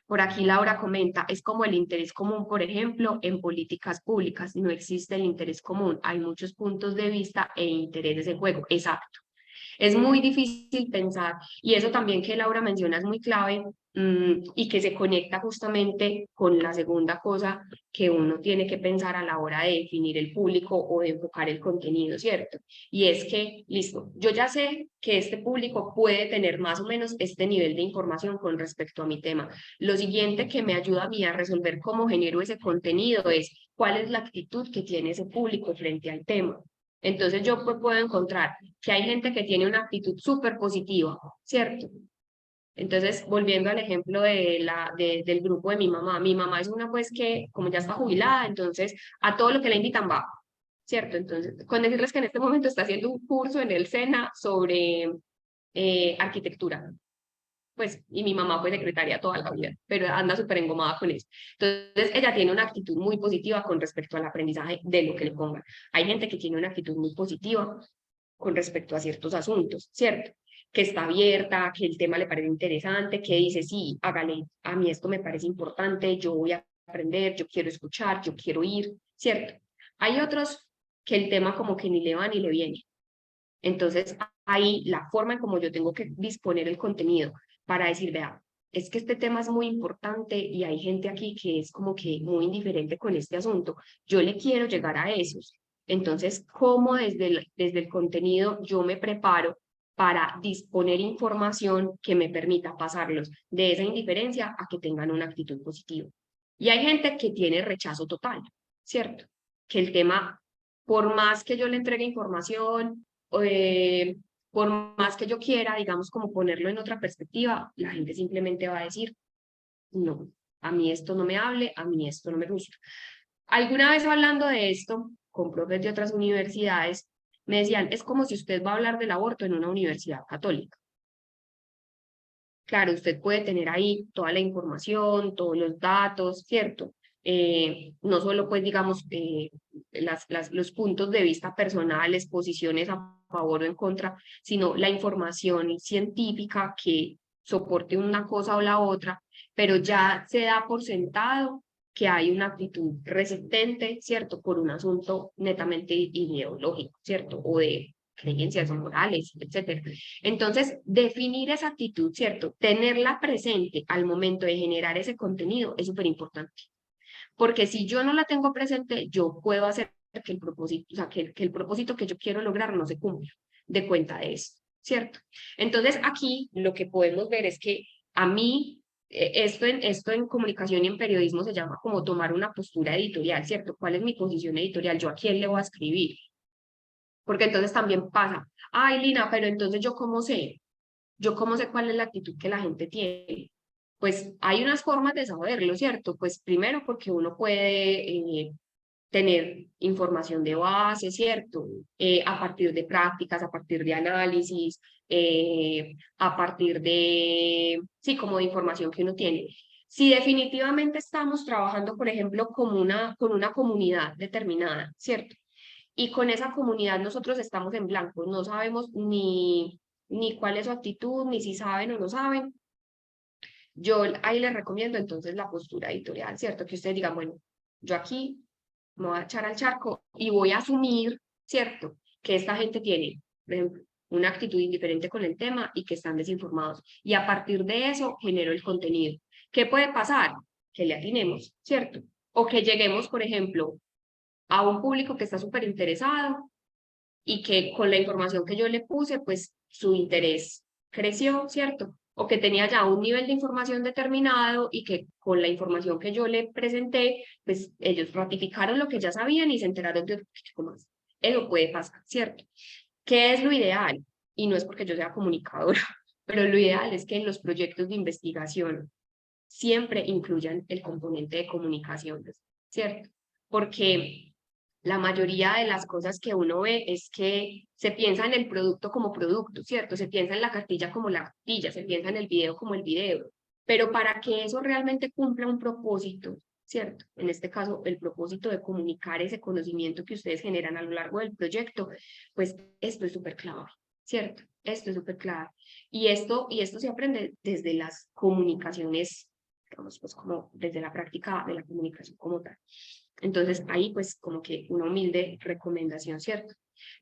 Por aquí Laura comenta, es como el interés común, por ejemplo, en políticas públicas, no existe el interés común, hay muchos puntos de vista e intereses en juego. Exacto. Es muy difícil pensar, y eso también que Laura menciona es muy clave, y que se conecta justamente con la segunda cosa que uno tiene que pensar a la hora de definir el público o de enfocar el contenido, ¿cierto? Y es que, listo, yo ya sé que este público puede tener más o menos este nivel de información con respecto a mi tema. Lo siguiente que me ayuda a mí a resolver cómo genero ese contenido es cuál es la actitud que tiene ese público frente al tema. Entonces yo puedo encontrar que hay gente que tiene una actitud súper positiva, ¿cierto? Entonces, volviendo al ejemplo del grupo de mi mamá es una pues que como ya está jubilada, entonces a todo lo que le invitan va, ¿cierto? Entonces, con decirles que en este momento está haciendo un curso en el SENA sobre arquitectura, pues, y mi mamá fue secretaria toda la vida, pero anda súper engomada con eso. Entonces, ella tiene una actitud muy positiva con respecto al aprendizaje de lo que le pongan. Hay gente que tiene una actitud muy positiva con respecto a ciertos asuntos, ¿cierto? Que está abierta, que el tema le parece interesante, que dice, sí, hágale, a mí esto me parece importante, yo voy a aprender, yo quiero escuchar, yo quiero ir, ¿cierto? Hay otros que el tema como que ni le va ni le viene. Entonces, ahí la forma en como yo tengo que disponer el contenido para decir, vea, es que este tema es muy importante y hay gente aquí que es como que muy indiferente con este asunto. Yo le quiero llegar a esos. Entonces, ¿cómo desde el contenido yo me preparo para disponer información que me permita pasarlos de esa indiferencia a que tengan una actitud positiva? Y hay gente que tiene rechazo total, ¿cierto? Que el tema, por más que yo le entregue información, por más que yo quiera, digamos, como ponerlo en otra perspectiva, la gente simplemente va a decir, no, a mí esto no me hable, a mí esto no me gusta. Alguna vez hablando de esto, con profes de otras universidades, me decían, es como si usted va a hablar del aborto en una universidad católica. Claro, usted puede tener ahí toda la información, todos los datos, ¿cierto? No solo, pues, digamos, los puntos de vista personales, posiciones a favor o en contra, sino la información científica que soporte una cosa o la otra, pero ya se da por sentado que hay una actitud resistente, ¿cierto? Por un asunto netamente ideológico, ¿cierto? O de creencias morales, etcétera. Entonces, definir esa actitud, ¿cierto? Tenerla presente al momento de generar ese contenido es súper importante. Porque si yo no la tengo presente, yo puedo hacer que el propósito, o sea, que el propósito que yo quiero lograr no se cumpla de cuenta de eso, ¿cierto? Entonces, aquí lo que podemos ver es que a mí, esto en comunicación y en periodismo se llama como tomar una postura editorial, ¿cierto? ¿Cuál es mi posición editorial? ¿Yo a quién le voy a escribir? Porque entonces también pasa, ay, Lina, pero entonces yo cómo sé, cuál es la actitud que la gente tiene. Pues hay unas formas de saberlo, ¿cierto? Pues primero porque uno puede tener información de base, ¿cierto? A partir de prácticas, a partir de análisis, a partir de, sí, como de información que uno tiene. Si definitivamente estamos trabajando, por ejemplo, con una comunidad determinada, ¿cierto? Y con esa comunidad nosotros estamos en blanco, no sabemos ni cuál es su actitud, ni si saben o no saben. Yo ahí les recomiendo entonces la postura editorial, ¿cierto? Que ustedes digan, bueno, yo aquí me voy a echar al charco y voy a asumir, ¿cierto? Que esta gente tiene, por ejemplo, una actitud indiferente con el tema y que están desinformados. Y a partir de eso genero el contenido. ¿Qué puede pasar? Que le atinemos, ¿cierto? O que lleguemos, por ejemplo, a un público que está súper interesado y que con la información que yo le puse, pues su interés creció, ¿cierto? O que tenía ya un nivel de información determinado y que con la información que yo le presenté, pues ellos ratificaron lo que ya sabían y se enteraron de un poquito más. Eso puede pasar, ¿cierto? ¿Qué es lo ideal? Y no es porque yo sea comunicadora, pero lo ideal es que en los proyectos de investigación siempre incluyan el componente de comunicaciones, ¿cierto? Porque la mayoría de las cosas que uno ve es que se piensa en el producto como producto, ¿cierto? Se piensa en la cartilla como la cartilla, se piensa en el video como el video. Pero para que eso realmente cumpla un propósito, ¿cierto? En este caso, el propósito de comunicar ese conocimiento que ustedes generan a lo largo del proyecto, pues esto es súper clave, ¿cierto? Esto es súper clave. Y esto se aprende desde las comunicaciones, digamos, pues como desde la práctica de la comunicación como tal. Entonces ahí pues como que una humilde recomendación, ¿cierto?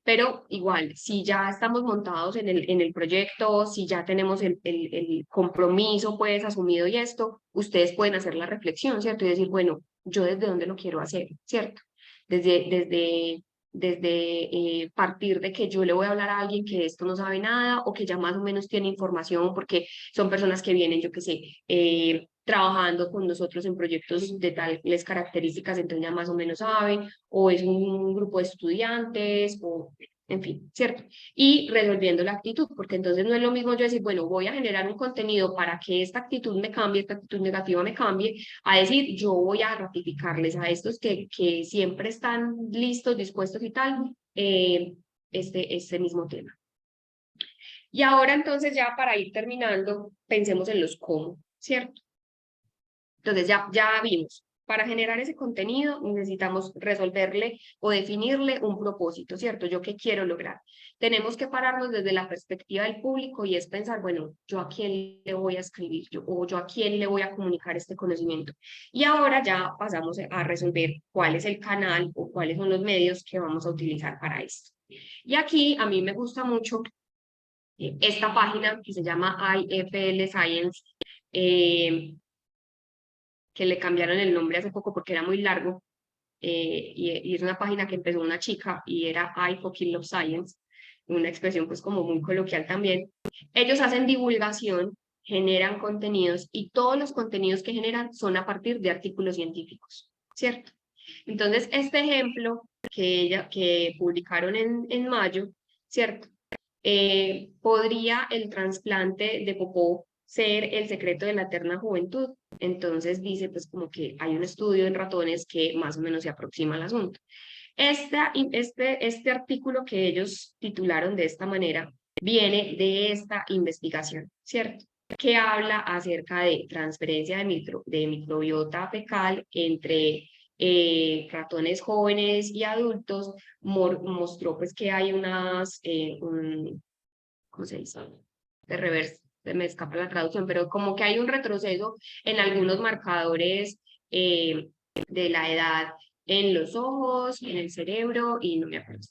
Pero igual, si ya estamos montados en el proyecto, si ya tenemos el compromiso pues asumido y esto, ustedes pueden hacer la reflexión, ¿cierto? Y decir, bueno, yo desde dónde lo quiero hacer, ¿cierto? Desde partir de que yo le voy a hablar a alguien que de esto no sabe nada o que ya más o menos tiene información porque son personas que vienen, yo qué sé, trabajando con nosotros en proyectos de tales características, entonces ya más o menos saben, o es un grupo de estudiantes, o en fin, ¿cierto? Y resolviendo la actitud, porque entonces no es lo mismo yo decir, bueno, voy a generar un contenido para que esta actitud me cambie, esta actitud negativa me cambie, a decir, yo voy a ratificarles a estos que siempre están listos, dispuestos y tal, este mismo tema. Y ahora entonces ya para ir terminando, pensemos en los cómo, ¿cierto? Entonces ya vimos, para generar ese contenido necesitamos resolverle o definirle un propósito, ¿cierto? ¿Yo qué quiero lograr? Tenemos que pararnos desde la perspectiva del público y es pensar, bueno, ¿yo a quién le voy a escribir? O yo a quién le voy a comunicar este conocimiento. Y ahora ya pasamos a resolver cuál es el canal o cuáles son los medios que vamos a utilizar para esto. Y aquí a mí me gusta mucho esta página que se llama IFL Science, que le cambiaron el nombre hace poco porque era muy largo, y es una página que empezó una chica y era I fucking love science, una expresión pues como muy coloquial también. Ellos hacen divulgación generan contenidos y todos los contenidos que generan son a partir de artículos científicos, ¿cierto? Entonces, este ejemplo que publicaron en mayo, ¿cierto? ¿Podría el trasplante de popó ser el secreto de la eterna juventud? Entonces dice, pues como que hay un estudio en ratones que más o menos se aproxima al asunto. Este artículo que ellos titularon de esta manera viene de esta investigación, ¿cierto? Que habla acerca de transferencia de microbiota fecal entre ratones jóvenes y adultos. Mostró pues que hay unas, ¿cómo se dice? De reverse, me escapa la traducción, pero como que hay un retroceso en algunos marcadores de la edad en los ojos, en el cerebro y no me acuerdo.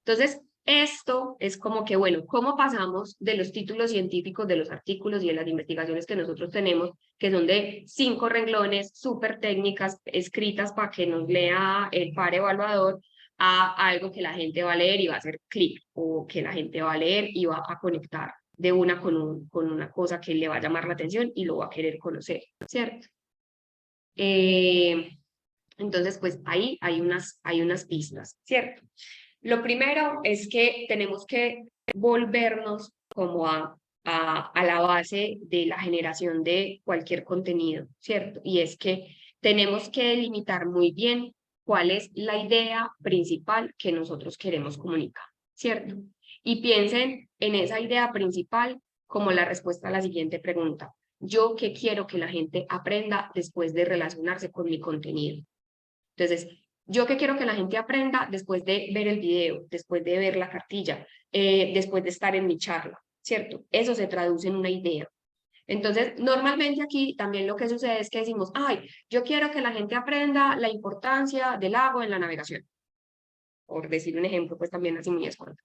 Entonces, esto es como que, bueno, ¿cómo pasamos de los títulos científicos, de los artículos y de las investigaciones que nosotros tenemos, que son de 5 renglones, súper técnicas, escritas para que nos lea el par evaluador, a algo que la gente va a leer y va a hacer clic, o que la gente va a leer y va a conectar de una con una cosa que le va a llamar la atención y lo va a querer conocer, ¿cierto? Entonces, pues ahí hay unas pistas, ¿cierto? Lo primero es que tenemos que volvernos como a la base de la generación de cualquier contenido, ¿cierto? Y es que tenemos que delimitar muy bien cuál es la idea principal que nosotros queremos comunicar, ¿cierto? Y piensen en esa idea principal como la respuesta a la siguiente pregunta. ¿Yo qué quiero que la gente aprenda después de relacionarse con mi contenido? Entonces, ¿yo qué quiero que la gente aprenda después de ver el video, después de ver la cartilla, después de estar en mi charla? ¿Cierto? Eso se traduce en una idea. Entonces, normalmente aquí también lo que sucede es que decimos, ay, yo quiero que la gente aprenda la importancia del agua en la navegación. Por decir un ejemplo, pues también así muy escueto.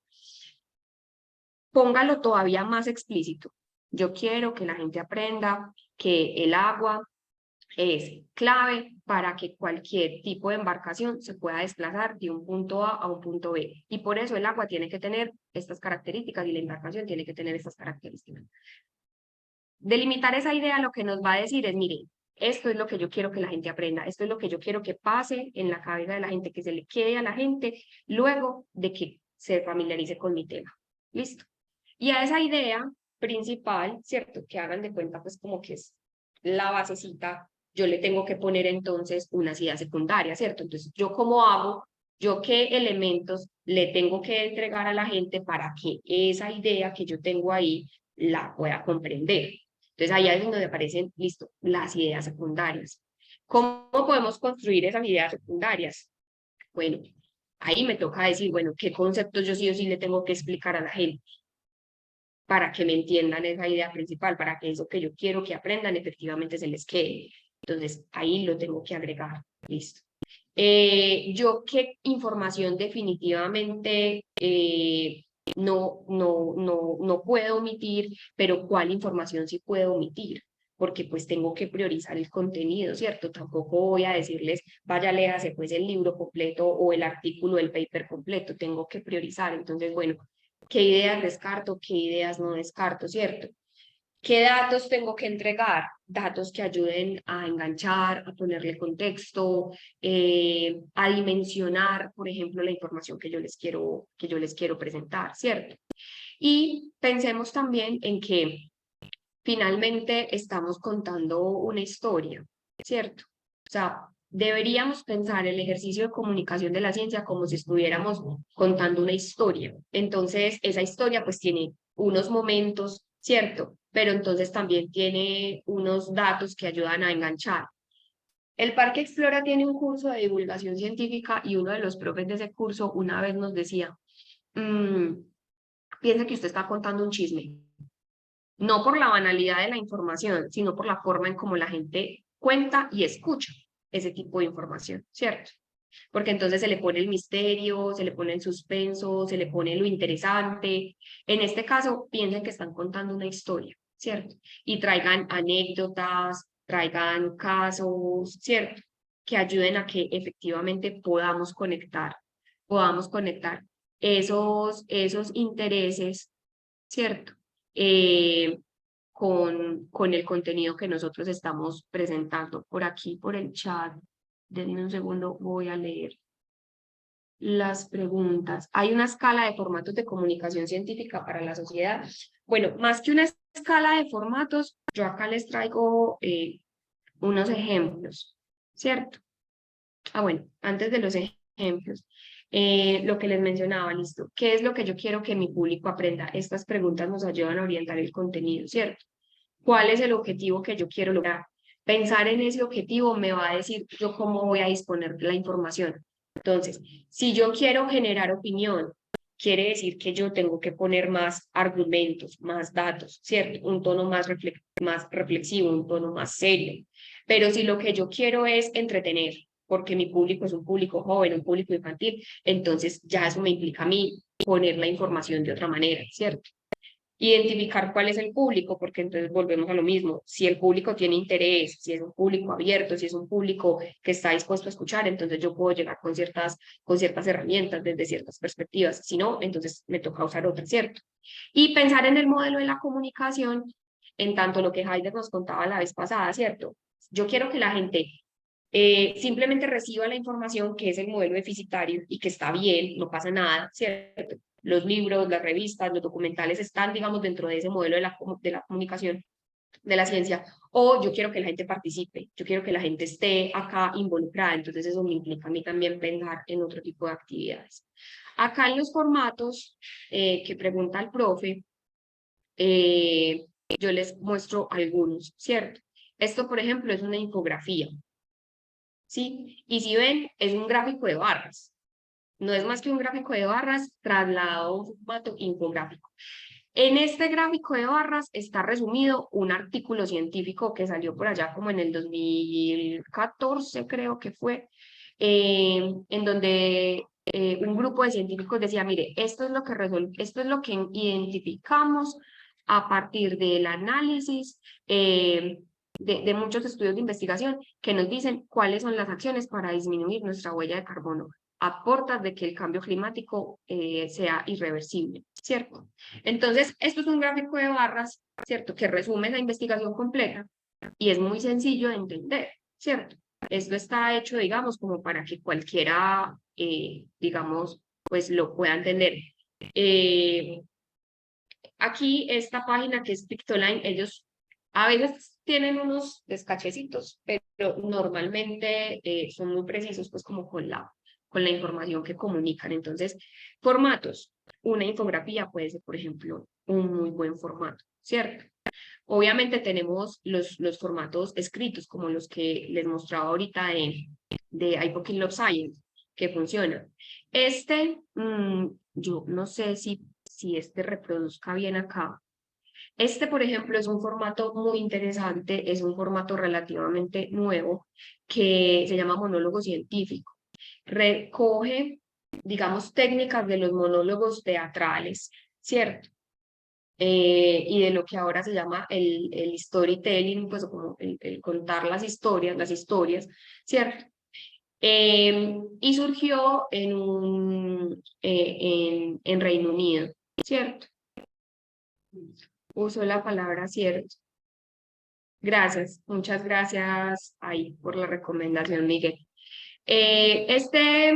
Póngalo todavía más explícito. Yo quiero que la gente aprenda que el agua es clave para que cualquier tipo de embarcación se pueda desplazar de un punto A un punto B. Y por eso el agua tiene que tener estas características y la embarcación tiene que tener estas características. Delimitar esa idea lo que nos va a decir es, mire, esto es lo que yo quiero que la gente aprenda, esto es lo que yo quiero que pase en la cabeza de la gente, que se le quede a la gente luego de que se familiarice con mi tema. ¿Listo? Y a esa idea principal, ¿cierto? Que hagan de cuenta pues como que es la basecita, yo le tengo que poner entonces unas ideas secundarias, ¿cierto? Entonces, ¿yo cómo hago? ¿Yo qué elementos le tengo que entregar a la gente para que esa idea que yo tengo ahí la pueda comprender? Entonces, ahí es donde aparecen, listo, las ideas secundarias. ¿Cómo podemos construir esas ideas secundarias? Bueno, ahí me toca decir, bueno, ¿qué conceptos yo sí o sí le tengo que explicar a la gente para que me entiendan esa idea principal, para que eso que yo quiero que aprendan efectivamente se les quede? Entonces, ahí lo tengo que agregar. Listo. Yo qué información definitivamente no puedo omitir, pero cuál información sí puedo omitir, porque pues tengo que priorizar el contenido, ¿cierto? Tampoco voy a decirles, vaya, léase pues el libro completo o el artículo, el paper completo, tengo que priorizar. Entonces, bueno, ¿qué ideas descarto, qué ideas no descarto, ¿cierto? ¿Qué datos tengo que entregar? Datos que ayuden a enganchar, a ponerle contexto, a dimensionar, por ejemplo, la información que yo les quiero presentar, ¿cierto? Y pensemos también en que finalmente estamos contando una historia, ¿cierto? O sea, deberíamos pensar el ejercicio de comunicación de la ciencia como si estuviéramos contando una historia. Entonces, esa historia pues tiene unos momentos, ¿cierto? Pero entonces también tiene unos datos que ayudan a enganchar. El Parque Explora tiene un curso de divulgación científica y uno de los profes de ese curso una vez nos decía, piensa que usted está contando un chisme, no por la banalidad de la información, sino por la forma en cómo la gente cuenta y escucha ese tipo de información, ¿cierto? Porque entonces se le pone el misterio, se le pone el suspenso, se le pone lo interesante. En este caso, piensen que están contando una historia, ¿cierto? Y traigan anécdotas, traigan casos, ¿cierto? Que ayuden a que efectivamente podamos conectar esos intereses, ¿cierto? con el contenido que nosotros estamos presentando. Por aquí, por el chat, denme un segundo, voy a leer las preguntas. Hay una escala de formatos de comunicación científica para la sociedad. Bueno, más que una escala de formatos, yo acá les traigo unos ejemplos, ¿cierto? Bueno, antes de los ejemplos, lo que les mencionaba, listo. ¿Qué es lo que yo quiero que mi público aprenda? Estas preguntas nos ayudan a orientar el contenido, ¿cierto? ¿Cuál es el objetivo que yo quiero lograr? Pensar en ese objetivo me va a decir yo cómo voy a disponer de la información. Entonces, si yo quiero generar opinión, quiere decir que yo tengo que poner más argumentos, más datos, ¿cierto? Un tono más reflexivo, un tono más serio. Pero si lo que yo quiero es entretener, porque mi público es un público joven, un público infantil, entonces ya eso me implica a mí poner la información de otra manera, ¿cierto? Identificar cuál es el público, porque entonces volvemos a lo mismo. Si el público tiene interés, si es un público abierto, si es un público que está dispuesto a escuchar, entonces yo puedo llegar con ciertas herramientas desde ciertas perspectivas. Si no, entonces me toca usar otras, ¿cierto? Y pensar en el modelo de la comunicación, en tanto lo que Heider nos contaba la vez pasada, ¿cierto? Yo quiero que la gente simplemente reciba la información que es el modelo deficitario y que está bien, no pasa nada, ¿cierto? Los libros, las revistas, los documentales están, digamos, dentro de ese modelo de la comunicación, de la ciencia, o yo quiero que la gente participe, yo quiero que la gente esté acá involucrada, entonces eso me implica a mí también pensar en otro tipo de actividades. Acá en los formatos que pregunta el profe, yo les muestro algunos, ¿cierto? Esto, por ejemplo, es una infografía, ¿sí? Y si ven, es un gráfico de barras. No es más que un gráfico de barras trasladado a un formato infográfico. En este gráfico de barras está resumido un artículo científico que salió por allá como en el 2014, creo que fue, en donde un grupo de científicos decía, mire, esto es lo que esto es lo que identificamos a partir del análisis de muchos estudios de investigación que nos dicen cuáles son las acciones para disminuir nuestra huella de carbono a portas de que el cambio climático sea irreversible, ¿cierto? Entonces, esto es un gráfico de barras, ¿cierto? Que resume la investigación completa y es muy sencillo de entender, ¿cierto? Esto está hecho, digamos, como para que cualquiera, digamos, pues lo pueda entender. Aquí, esta página que es Pictoline, ellos a veces tienen unos descachecitos, pero normalmente son muy precisos, pues como con la información que comunican. Entonces, formatos. Una infografía puede ser, por ejemplo, un muy buen formato, ¿cierto? Obviamente tenemos los formatos escritos, como los que les mostraba ahorita de iBook Love Science, que funcionan. Yo no sé si este reproduzca bien acá. Este, por ejemplo, es un formato muy interesante, es un formato relativamente nuevo que se llama monólogo científico. Recoge, digamos, técnicas de los monólogos teatrales, ¿cierto? Y de lo que ahora se llama el storytelling, pues como el contar las historias, ¿cierto? Y surgió en Reino Unido, ¿cierto? Uso la palabra cierto. Gracias, muchas gracias ahí por la recomendación, Miguel. Este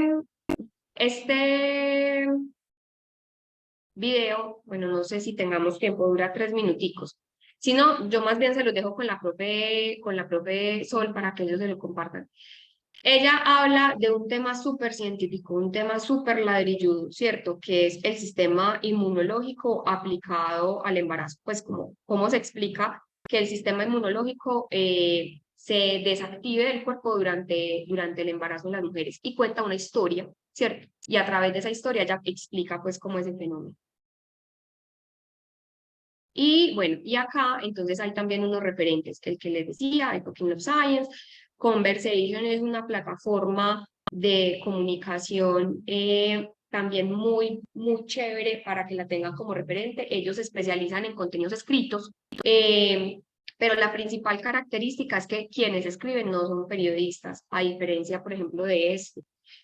video, bueno, no sé si tengamos tiempo, dura 3 minuticos. Si no, yo más bien se los dejo con la profe Sol para que ellos se lo compartan. Ella habla de un tema súper científico, un tema súper ladrilludo, ¿cierto? Que es el sistema inmunológico aplicado al embarazo. Pues como, ¿cómo se explica que el sistema inmunológico se desactive del cuerpo durante el embarazo de las mujeres? Y cuenta una historia, ¿cierto? Y a través de esa historia ella explica pues cómo es el fenómeno. Y bueno, y acá entonces hay también unos referentes, el que les decía, el Cooking of Science, Conversation es una plataforma de comunicación también muy chévere para que la tengan como referente. Ellos se especializan en contenidos escritos, pero la principal característica es que quienes escriben no son periodistas, a diferencia, por ejemplo, de esto.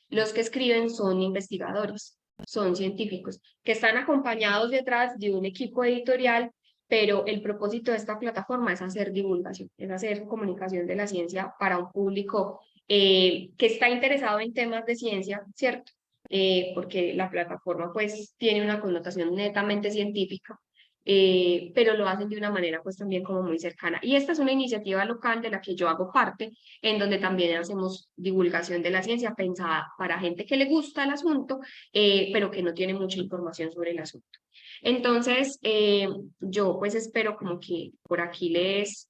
Los que escriben son investigadores, son científicos, que están acompañados detrás de un equipo editorial pero el propósito de esta plataforma es hacer divulgación, es hacer comunicación de la ciencia para un público que está interesado en temas de ciencia, ¿cierto? Porque la plataforma pues tiene una connotación netamente científica, pero lo hacen de una manera pues también como muy cercana. Y esta es una iniciativa local de la que yo hago parte, en donde también hacemos divulgación de la ciencia pensada para gente que le gusta el asunto, pero que no tiene mucha información sobre el asunto. Entonces, yo pues espero como que por aquí les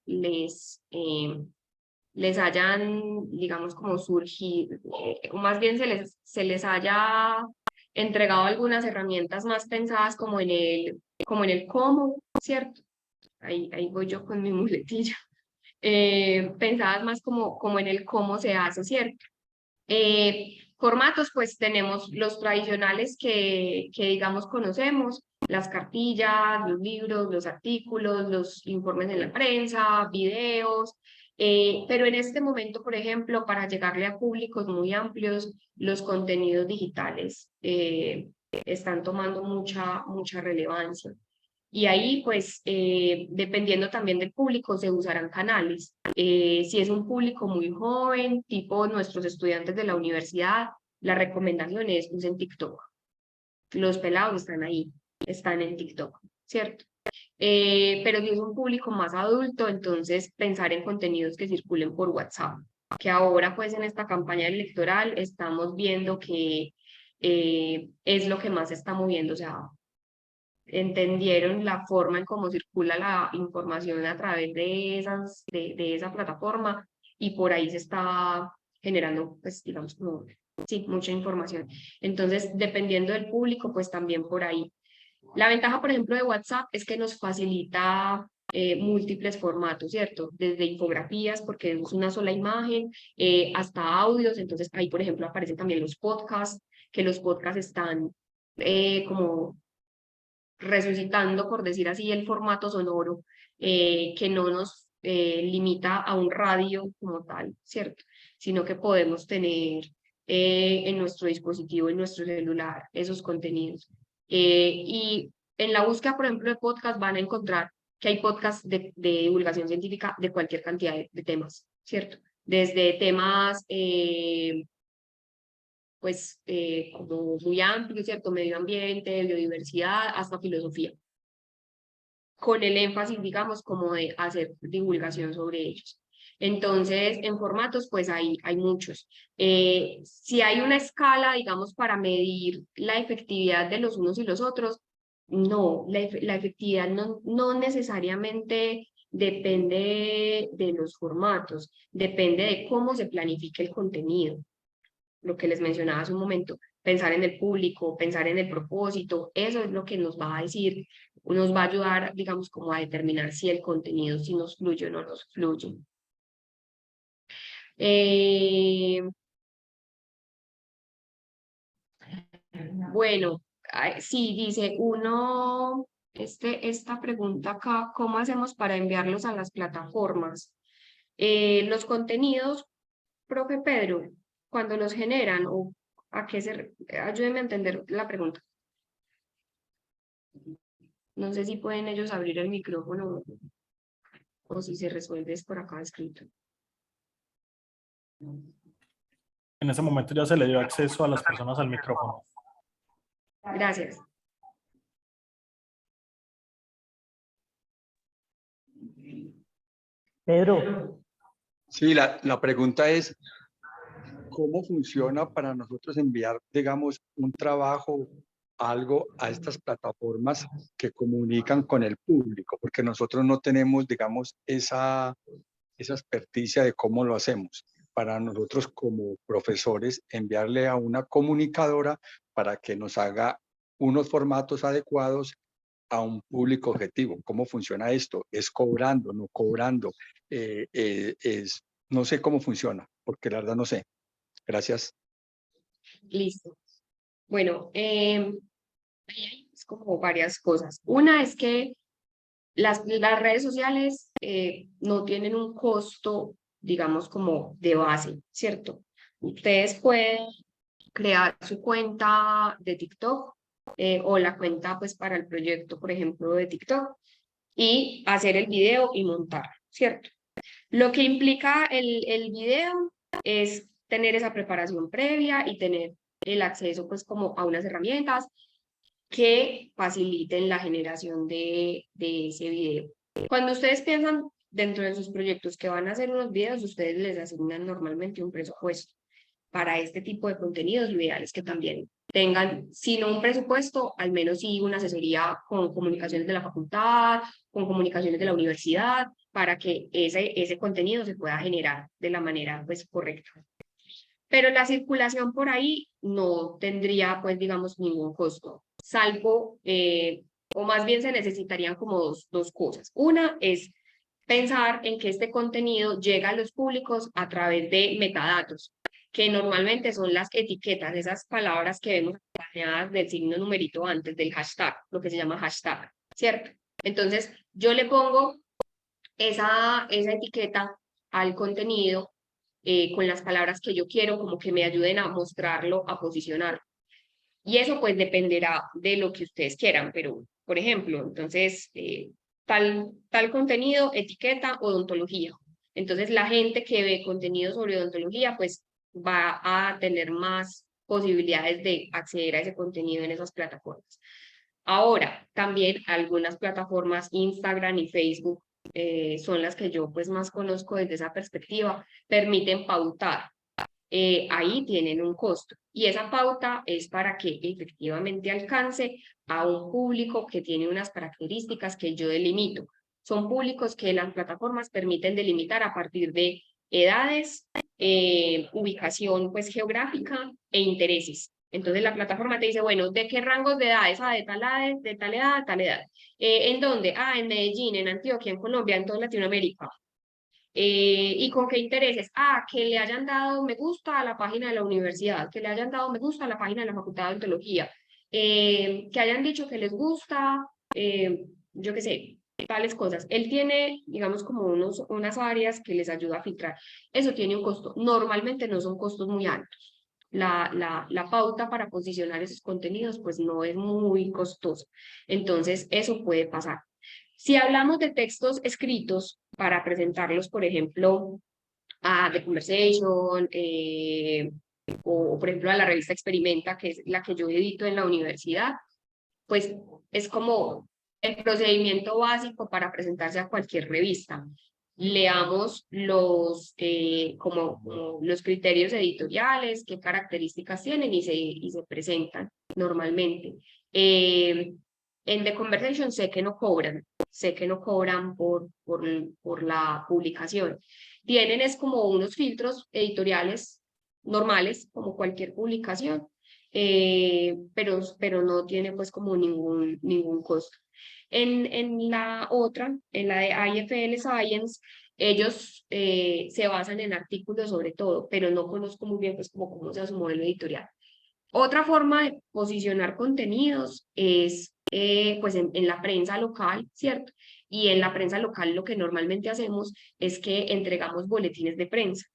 hayan, digamos, como surgido, o más bien se les haya entregado algunas herramientas más pensadas como en el cómo, ¿cierto? Ahí voy yo con mi muletilla. Pensadas más como en el cómo se hace, ¿cierto? Formatos, pues tenemos los tradicionales que digamos conocemos, las cartillas, los libros, los artículos, los informes en la prensa, videos, pero en este momento, por ejemplo, para llegarle a públicos muy amplios, los contenidos digitales están tomando mucha relevancia. Y ahí, pues, dependiendo también del público, se usarán canales. Si es un público muy joven, tipo nuestros estudiantes de la universidad, la recomendación es usen TikTok. Los pelados están ahí, están en TikTok, ¿cierto? Pero si es un público más adulto, entonces pensar en contenidos que circulen por WhatsApp, que ahora pues en esta campaña electoral estamos viendo que es lo que más se está moviendo, o sea, entendieron la forma en cómo circula la información a través de esa plataforma y por ahí se está generando, pues digamos, como, sí, mucha información. Entonces, dependiendo del público, pues también por ahí. La ventaja, por ejemplo, de WhatsApp es que nos facilita múltiples formatos, ¿cierto? Desde infografías, porque es una sola imagen, hasta audios. Entonces, ahí, por ejemplo, aparecen también los podcasts, que los podcasts están como resucitando, por decir así, el formato sonoro, que no nos limita a un radio como tal, ¿cierto? Sino que podemos tener en nuestro dispositivo, en nuestro celular, esos contenidos. Y en la búsqueda, por ejemplo, de podcast van a encontrar que hay podcasts de divulgación científica de cualquier cantidad de temas, ¿cierto? Desde temas pues como muy amplio, ¿cierto? Medio ambiente, biodiversidad, hasta filosofía, con el énfasis, digamos, como de hacer divulgación sobre ellos. Entonces, en formatos, pues hay muchos. Si hay una escala, digamos, para medir la efectividad de los unos y los otros, no, la efectividad no necesariamente depende de los formatos, depende de cómo se planifique el contenido, lo que les mencionaba hace un momento, pensar en el público, pensar en el propósito, eso es lo que nos va a decir, nos va a ayudar, digamos, como a determinar si el contenido, si nos fluye o no nos fluye. Bueno, sí, dice esta pregunta acá, ¿cómo hacemos para enviarlos a las plataformas? Los contenidos, profe Pedro, cuando los generan, o a qué ayúdeme a entender la pregunta. No sé si pueden ellos abrir el micrófono o si se resuelve es por acá escrito. En ese momento ya se le dio acceso a las personas al micrófono. Gracias. Pedro. Sí, la pregunta es, ¿cómo funciona para nosotros enviar, digamos, un trabajo, algo a estas plataformas que comunican con el público? Porque nosotros no tenemos, digamos, esa experticia de cómo lo hacemos. Para nosotros como profesores, enviarle a una comunicadora para que nos haga unos formatos adecuados a un público objetivo. ¿Cómo funciona esto? ¿Es cobrando, no cobrando? No sé cómo funciona, porque la verdad no sé. Gracias. Listo. Bueno, es como varias cosas. Una es que las redes sociales no tienen un costo, digamos, como de base, ¿cierto? Ustedes pueden crear su cuenta de TikTok o la cuenta, pues, para el proyecto, por ejemplo, de TikTok. y hacer el video y montar, ¿cierto? Lo que implica el video es tener esa preparación previa y tener el acceso pues como a unas herramientas que faciliten la generación de ese video. Cuando ustedes piensan dentro de sus proyectos que van a hacer unos videos, ustedes les asignan normalmente un presupuesto. Para este tipo de contenidos, lo ideal es que también tengan, si no un presupuesto, al menos sí una asesoría con comunicaciones de la facultad, con comunicaciones de la universidad, para que ese contenido se pueda generar de la manera pues correcta. Pero la circulación por ahí no tendría, pues, digamos, ningún costo, salvo, o más bien se necesitarían como dos cosas. Una es pensar en que este contenido llega a los públicos a través de metadatos, que normalmente son las etiquetas, esas palabras que vemos acompañadas del signo numerito antes del hashtag, lo que se llama hashtag, ¿cierto? Entonces, yo le pongo esa etiqueta al contenido con las palabras que yo quiero, como que me ayuden a mostrarlo, a posicionarlo. Y eso pues dependerá de lo que ustedes quieran, pero por ejemplo, entonces, tal contenido, etiqueta, odontología. Entonces la gente que ve contenido sobre odontología pues va a tener más posibilidades de acceder a ese contenido en esas plataformas. Ahora, también algunas plataformas, Instagram y Facebook, son las que yo pues más conozco desde esa perspectiva, permiten pautar. Ahí tienen un costo y esa pauta es para que efectivamente alcance a un público que tiene unas características que yo delimito. Son públicos que las plataformas permiten delimitar a partir de edades, ubicación pues geográfica e intereses. Entonces la plataforma te dice, bueno, ¿de qué rangos de edades? Ah, de tal edad a tal edad. ¿En dónde? Ah, en Medellín, en Antioquia, en Colombia, en toda Latinoamérica. ¿Y con qué intereses? Ah, que le hayan dado me gusta a la página de la universidad, que le hayan dado me gusta a la página de la Facultad de Odontología, que hayan dicho que les gusta, yo qué sé, tales cosas. Él tiene, digamos, como unas áreas que les ayuda a filtrar. Eso tiene un costo. Normalmente no son costos muy altos. La pauta para posicionar esos contenidos pues no es muy costosa. Entonces, eso puede pasar. Si hablamos de textos escritos para presentarlos, por ejemplo, a The Conversation, o por ejemplo a la revista Experimenta, que es la que yo edito en la universidad, pues es como el procedimiento básico para presentarse a cualquier revista. Leamos como los criterios editoriales, qué características tienen y se presentan normalmente. En The Conversation sé que no cobran por la publicación. Tienen es como unos filtros editoriales normales, como cualquier publicación, pero no tiene pues como ningún costo. En la otra, en la de IFL Science, ellos se basan en artículos sobre todo, pero no conozco muy bien pues como cómo sea su modelo editorial. Otra forma de posicionar contenidos es pues en la prensa local, ¿cierto? Y en la prensa local lo que normalmente hacemos es que entregamos boletines de prensa.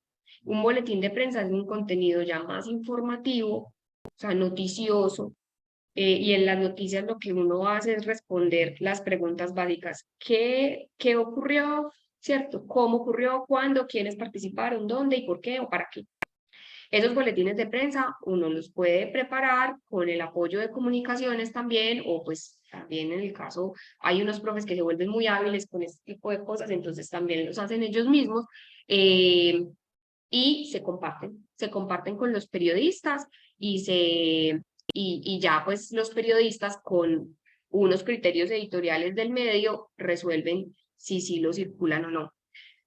Un boletín de prensa es un contenido ya más informativo, o sea, noticioso, y en las noticias lo que uno hace es responder las preguntas básicas. ¿Qué ocurrió? ¿Cierto? ¿Cómo ocurrió? ¿Cuándo? ¿Quiénes participaron? ¿Dónde? ¿Y por qué? ¿O para qué? Esos boletines de prensa uno los puede preparar con el apoyo de comunicaciones también, o pues también en el caso hay unos profes que se vuelven muy hábiles con este tipo de cosas, entonces también los hacen ellos mismos, y se comparten con los periodistas y ya pues los periodistas con unos criterios editoriales del medio resuelven si sí lo circulan o no.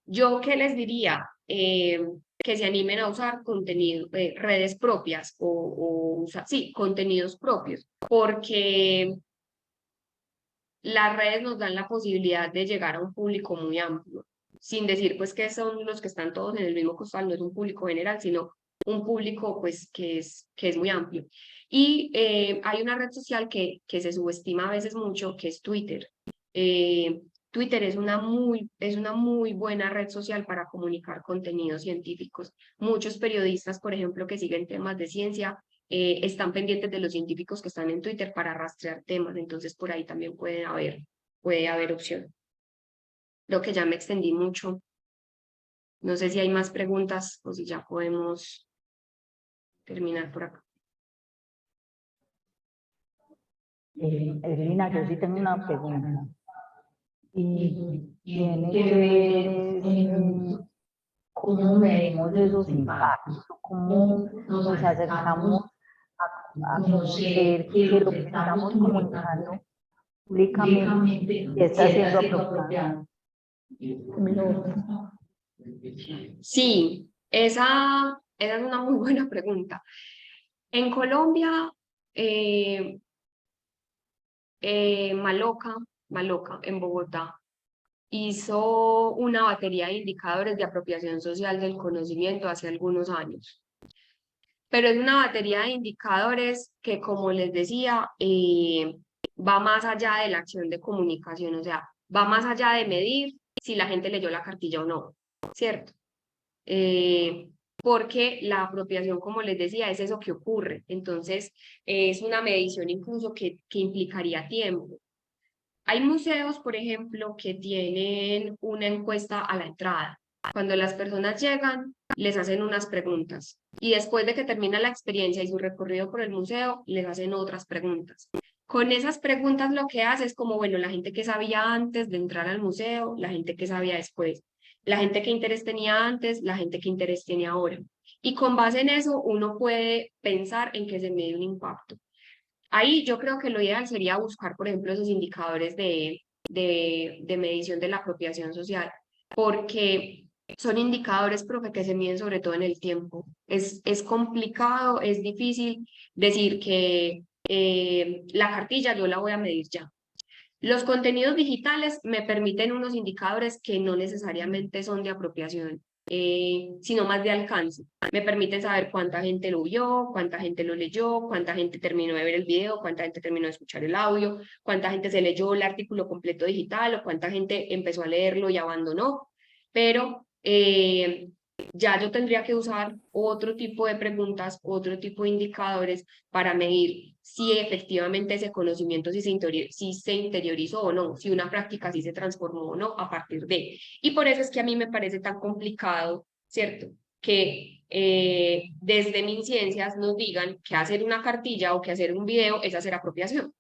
¿Yo qué les diría? Que se animen a usar contenido, redes propias o sí, contenidos propios, porque las redes nos dan la posibilidad de llegar a un público muy amplio, sin decir pues que son los que están todos en el mismo costal, no es un público general, sino un público pues que es muy amplio. Y hay una red social que se subestima a veces mucho, que es Twitter. Twitter es una muy buena red social para comunicar contenidos científicos. Muchos periodistas, por ejemplo, que siguen temas de ciencia, están pendientes de los científicos que están en Twitter para rastrear temas, entonces por ahí también puede haber opción. Creo que ya me extendí mucho. No sé si hay más preguntas o si ya podemos terminar por acá. Evelina, yo sí tengo una pregunta. Y tiene que ver cómo medimos esos impactos, cómo nos acercamos a conocer que lo que estamos comunicando públicamente está siendo apropiado. Sí, esa es una muy buena pregunta. En Colombia, Maloca, en Bogotá, hizo una batería de indicadores de apropiación social del conocimiento hace algunos años. Pero es una batería de indicadores que, como les decía, va más allá de la acción de comunicación, o sea, va más allá de medir si la gente leyó la cartilla o no, ¿cierto? Porque la apropiación, como les decía, es eso que ocurre. Entonces, es una medición incluso que implicaría tiempo. Hay museos, por ejemplo, que tienen una encuesta a la entrada. Cuando las personas llegan, les hacen unas preguntas y después de que termina la experiencia y su recorrido por el museo, les hacen otras preguntas. Con esas preguntas lo que hace es como, bueno, la gente que sabía antes de entrar al museo, la gente que sabía después, la gente que interés tenía antes, la gente que interés tiene ahora. Y con base en eso uno puede pensar en que se mide un impacto. Ahí yo creo que lo ideal sería buscar, por ejemplo, esos indicadores de medición de la apropiación social, porque son indicadores, profe, que se miden sobre todo en el tiempo. Es complicado, es difícil decir que la cartilla yo la voy a medir ya. Los contenidos digitales me permiten unos indicadores que no necesariamente son de apropiación, sino más de alcance. Me permiten saber cuánta gente lo vio, cuánta gente lo leyó, cuánta gente terminó de ver el video, cuánta gente terminó de escuchar el audio, cuánta gente se leyó el artículo completo digital o cuánta gente empezó a leerlo y abandonó. Pero ya yo tendría que usar otro tipo de preguntas, otro tipo de indicadores para medir si efectivamente ese conocimiento si se interiorizó o no, si una práctica sí se transformó o no a partir de. Y por eso es que a mí me parece tan complicado, ¿cierto? Que desde MinCiencias nos digan que hacer una cartilla o que hacer un video es hacer apropiación.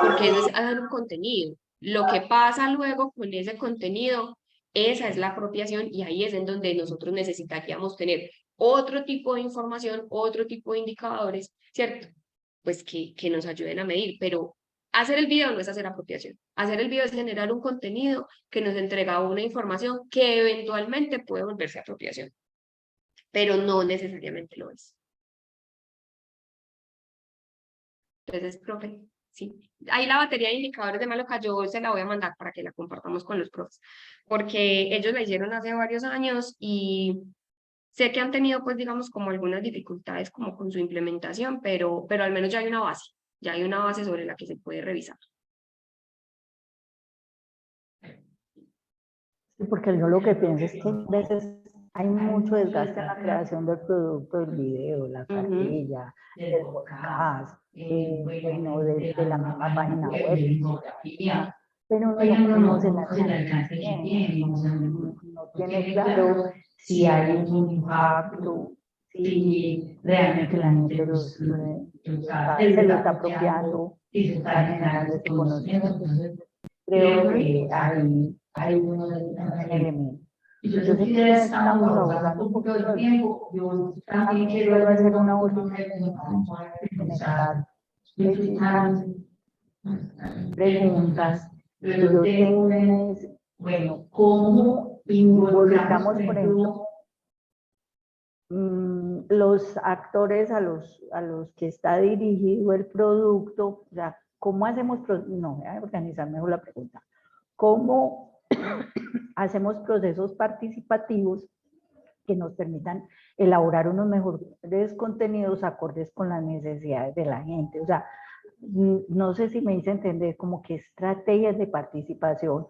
Porque eso es hacer un contenido. Lo que pasa luego con ese contenido, esa es la apropiación y ahí es en donde nosotros necesitaríamos tener otro tipo de información, otro tipo de indicadores, ¿cierto? Pues que nos ayuden a medir, pero hacer el video no es hacer apropiación. Hacer el video es generar un contenido que nos entrega una información que eventualmente puede volverse apropiación, pero no necesariamente lo es. Entonces, profe, sí. Ahí la batería de indicadores de Maloca, yo se la voy a mandar para que la compartamos con los profes, porque ellos la hicieron hace varios años y sé que han tenido, pues, digamos, como algunas dificultades como con su implementación, pero al menos ya hay una base sobre la que se puede revisar. Sí, porque yo lo que pienso es que a veces hay mucho desgaste en la creación del producto, del video, la cartilla, del podcast, bueno, de la misma página web, pero no se la alcanza bien, no tiene claro si hay un impacto, si realmente la gente se lo está apropiando, si se está generando ese conocimiento. Creo que hay un elemento. Yo sé que ya estamos abordando un poco de tiempo. Yo también quiero hacer una última pregunta, precisas preguntas. Yo tengo bueno, ¿cómo involucramos, por ejemplo, los actores a los que está dirigido el producto? O sea, ¿cómo hacemos? No, voy a organizar mejor la pregunta. ¿Cómo hacemos procesos participativos que nos permitan elaborar unos mejores contenidos acordes con las necesidades de la gente? O sea, no sé si me hice entender como qué estrategias de participación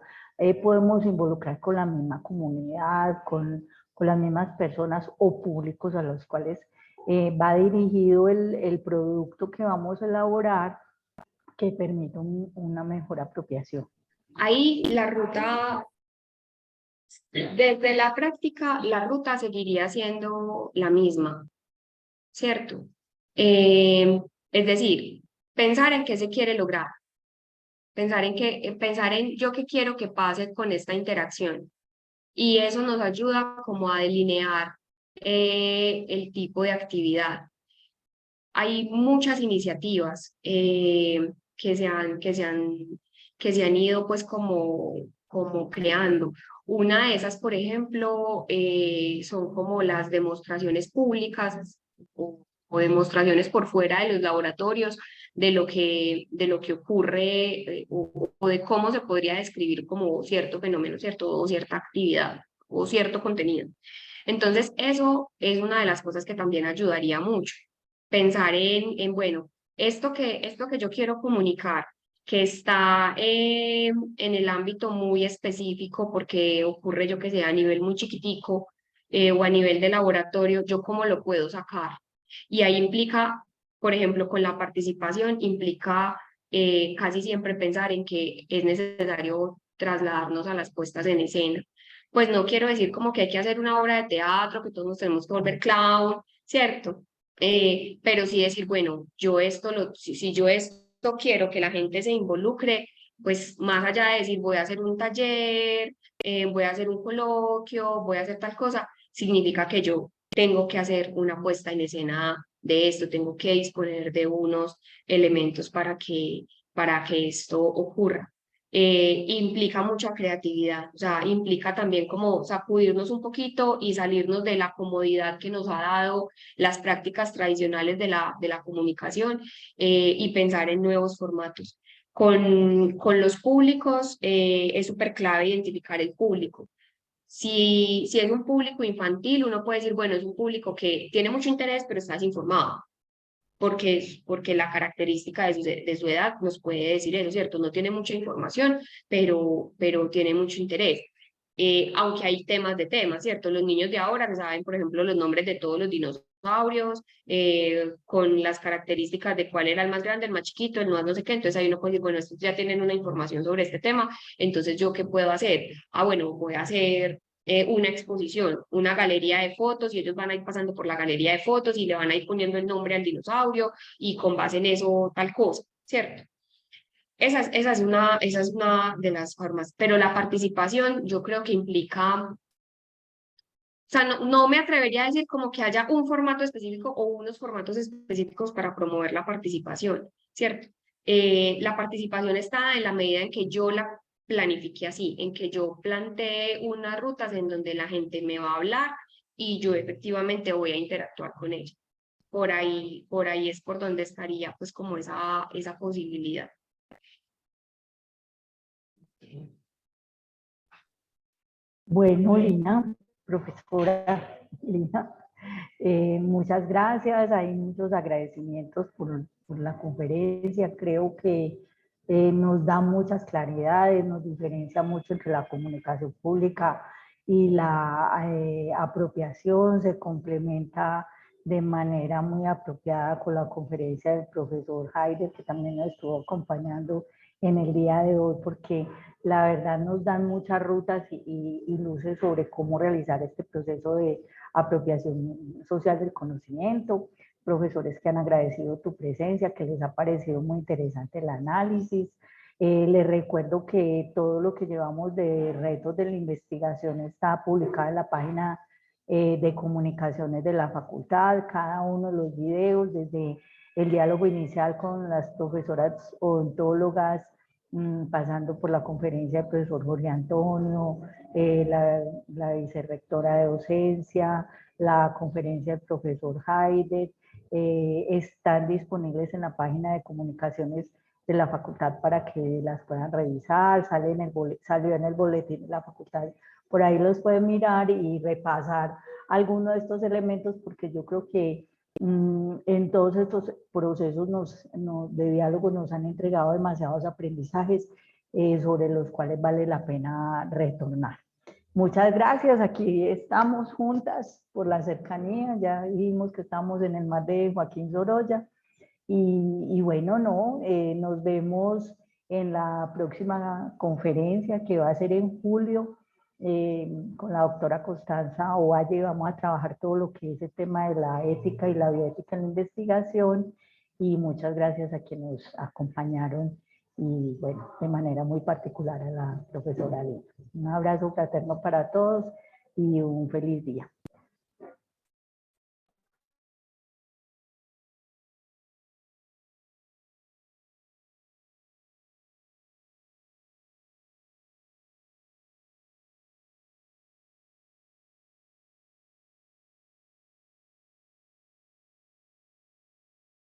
podemos involucrar con la misma comunidad, con las mismas personas o públicos a los cuales va dirigido el producto que vamos a elaborar, que permita una mejor apropiación. Ahí la ruta Desde la práctica, la ruta seguiría siendo la misma, ¿cierto? Es decir, pensar en qué se quiere lograr, pensar en yo qué quiero que pase con esta interacción. Y eso nos ayuda como a delinear el tipo de actividad. Hay muchas iniciativas que se han ido pues como creando. Una de esas, por ejemplo, son como las demostraciones públicas o demostraciones por fuera de los laboratorios de lo que ocurre o de cómo se podría describir como cierto fenómeno, cierto, o cierta actividad o cierto contenido. Entonces, eso es una de las cosas que también ayudaría mucho pensar bueno, esto que yo quiero comunicar, que está en el ámbito muy específico, porque ocurre, yo que sé, a nivel muy chiquitico o a nivel de laboratorio, yo cómo lo puedo sacar. Y ahí implica, por ejemplo, con la participación, implica casi siempre pensar en que es necesario trasladarnos a las puestas en escena. Pues no quiero decir como que hay que hacer una obra de teatro, que todos nos tenemos que volver clown, ¿cierto? Pero sí decir, bueno, si yo esto quiero que la gente se involucre, pues más allá de decir voy a hacer un taller, voy a hacer un coloquio, voy a hacer tal cosa, significa que yo tengo que hacer una puesta en escena de esto, tengo que disponer de unos elementos para que esto ocurra. Implica mucha creatividad, o sea, implica también como sacudirnos un poquito y salirnos de la comodidad que nos ha dado las prácticas tradicionales de la comunicación y pensar en nuevos formatos. Con los públicos es súper clave identificar el público. Si es un público infantil, uno puede decir, bueno, es un público que tiene mucho interés, pero está desinformado porque la característica de su edad nos puede decir eso, ¿cierto? No tiene mucha información, pero tiene mucho interés. Aunque hay temas de temas, ¿cierto? Los niños de ahora se saben, por ejemplo, los nombres de todos los dinosaurios, con las características de cuál era el más grande, el más chiquito, el más no sé qué, entonces ahí uno puede decir, bueno, estos ya tienen una información sobre este tema, entonces ¿yo qué puedo hacer? Ah, bueno, voy a hacer una exposición, una galería de fotos y ellos van a ir pasando por la galería de fotos y le van a ir poniendo el nombre al dinosaurio y con base en eso tal cosa, ¿cierto? Esa es una de las formas, pero la participación yo creo que implica, o sea, no me atrevería a decir como que haya un formato específico o unos formatos específicos para promover la participación, ¿cierto? La participación está en la medida en que yo la planifique así, en que yo plantee unas rutas en donde la gente me va a hablar y yo efectivamente voy a interactuar con ella. Por ahí es por donde estaría pues como esa posibilidad. Bueno, Lina, profesora Lina, muchas gracias. Hay muchos agradecimientos por la conferencia. Creo que nos da muchas claridades, nos diferencia mucho entre la comunicación pública y la apropiación, se complementa de manera muy apropiada con la conferencia del profesor Haider, que también nos estuvo acompañando en el día de hoy, porque la verdad nos dan muchas rutas y luces sobre cómo realizar este proceso de apropiación social del conocimiento. Profesores que han agradecido tu presencia, que les ha parecido muy interesante el análisis. Les recuerdo que todo lo que llevamos de retos de la investigación está publicado en la página de comunicaciones de la facultad, cada uno de los videos, desde el diálogo inicial con las profesoras odontólogas, pasando por la conferencia del profesor Jorge Antonio, la vicerrectora de docencia, la conferencia del profesor Haider, están disponibles en la página de comunicaciones de la facultad para que las puedan revisar, salió en el boletín de la facultad, por ahí los pueden mirar y repasar algunos de estos elementos, porque yo creo que en todos estos procesos de diálogo nos han entregado demasiados aprendizajes sobre los cuales vale la pena retornar. Muchas gracias, aquí estamos juntas por la cercanía, ya dijimos que estamos en el mar de Joaquín Sorolla y bueno, nos vemos en la próxima conferencia que va a ser en julio con la doctora Constanza Ovalle vamos a trabajar todo lo que es el tema de la ética y la bioética en la investigación, y muchas gracias a quienes nos acompañaron y bueno, de manera muy particular a la profesora Lina. Un abrazo fraterno para todos y un feliz día.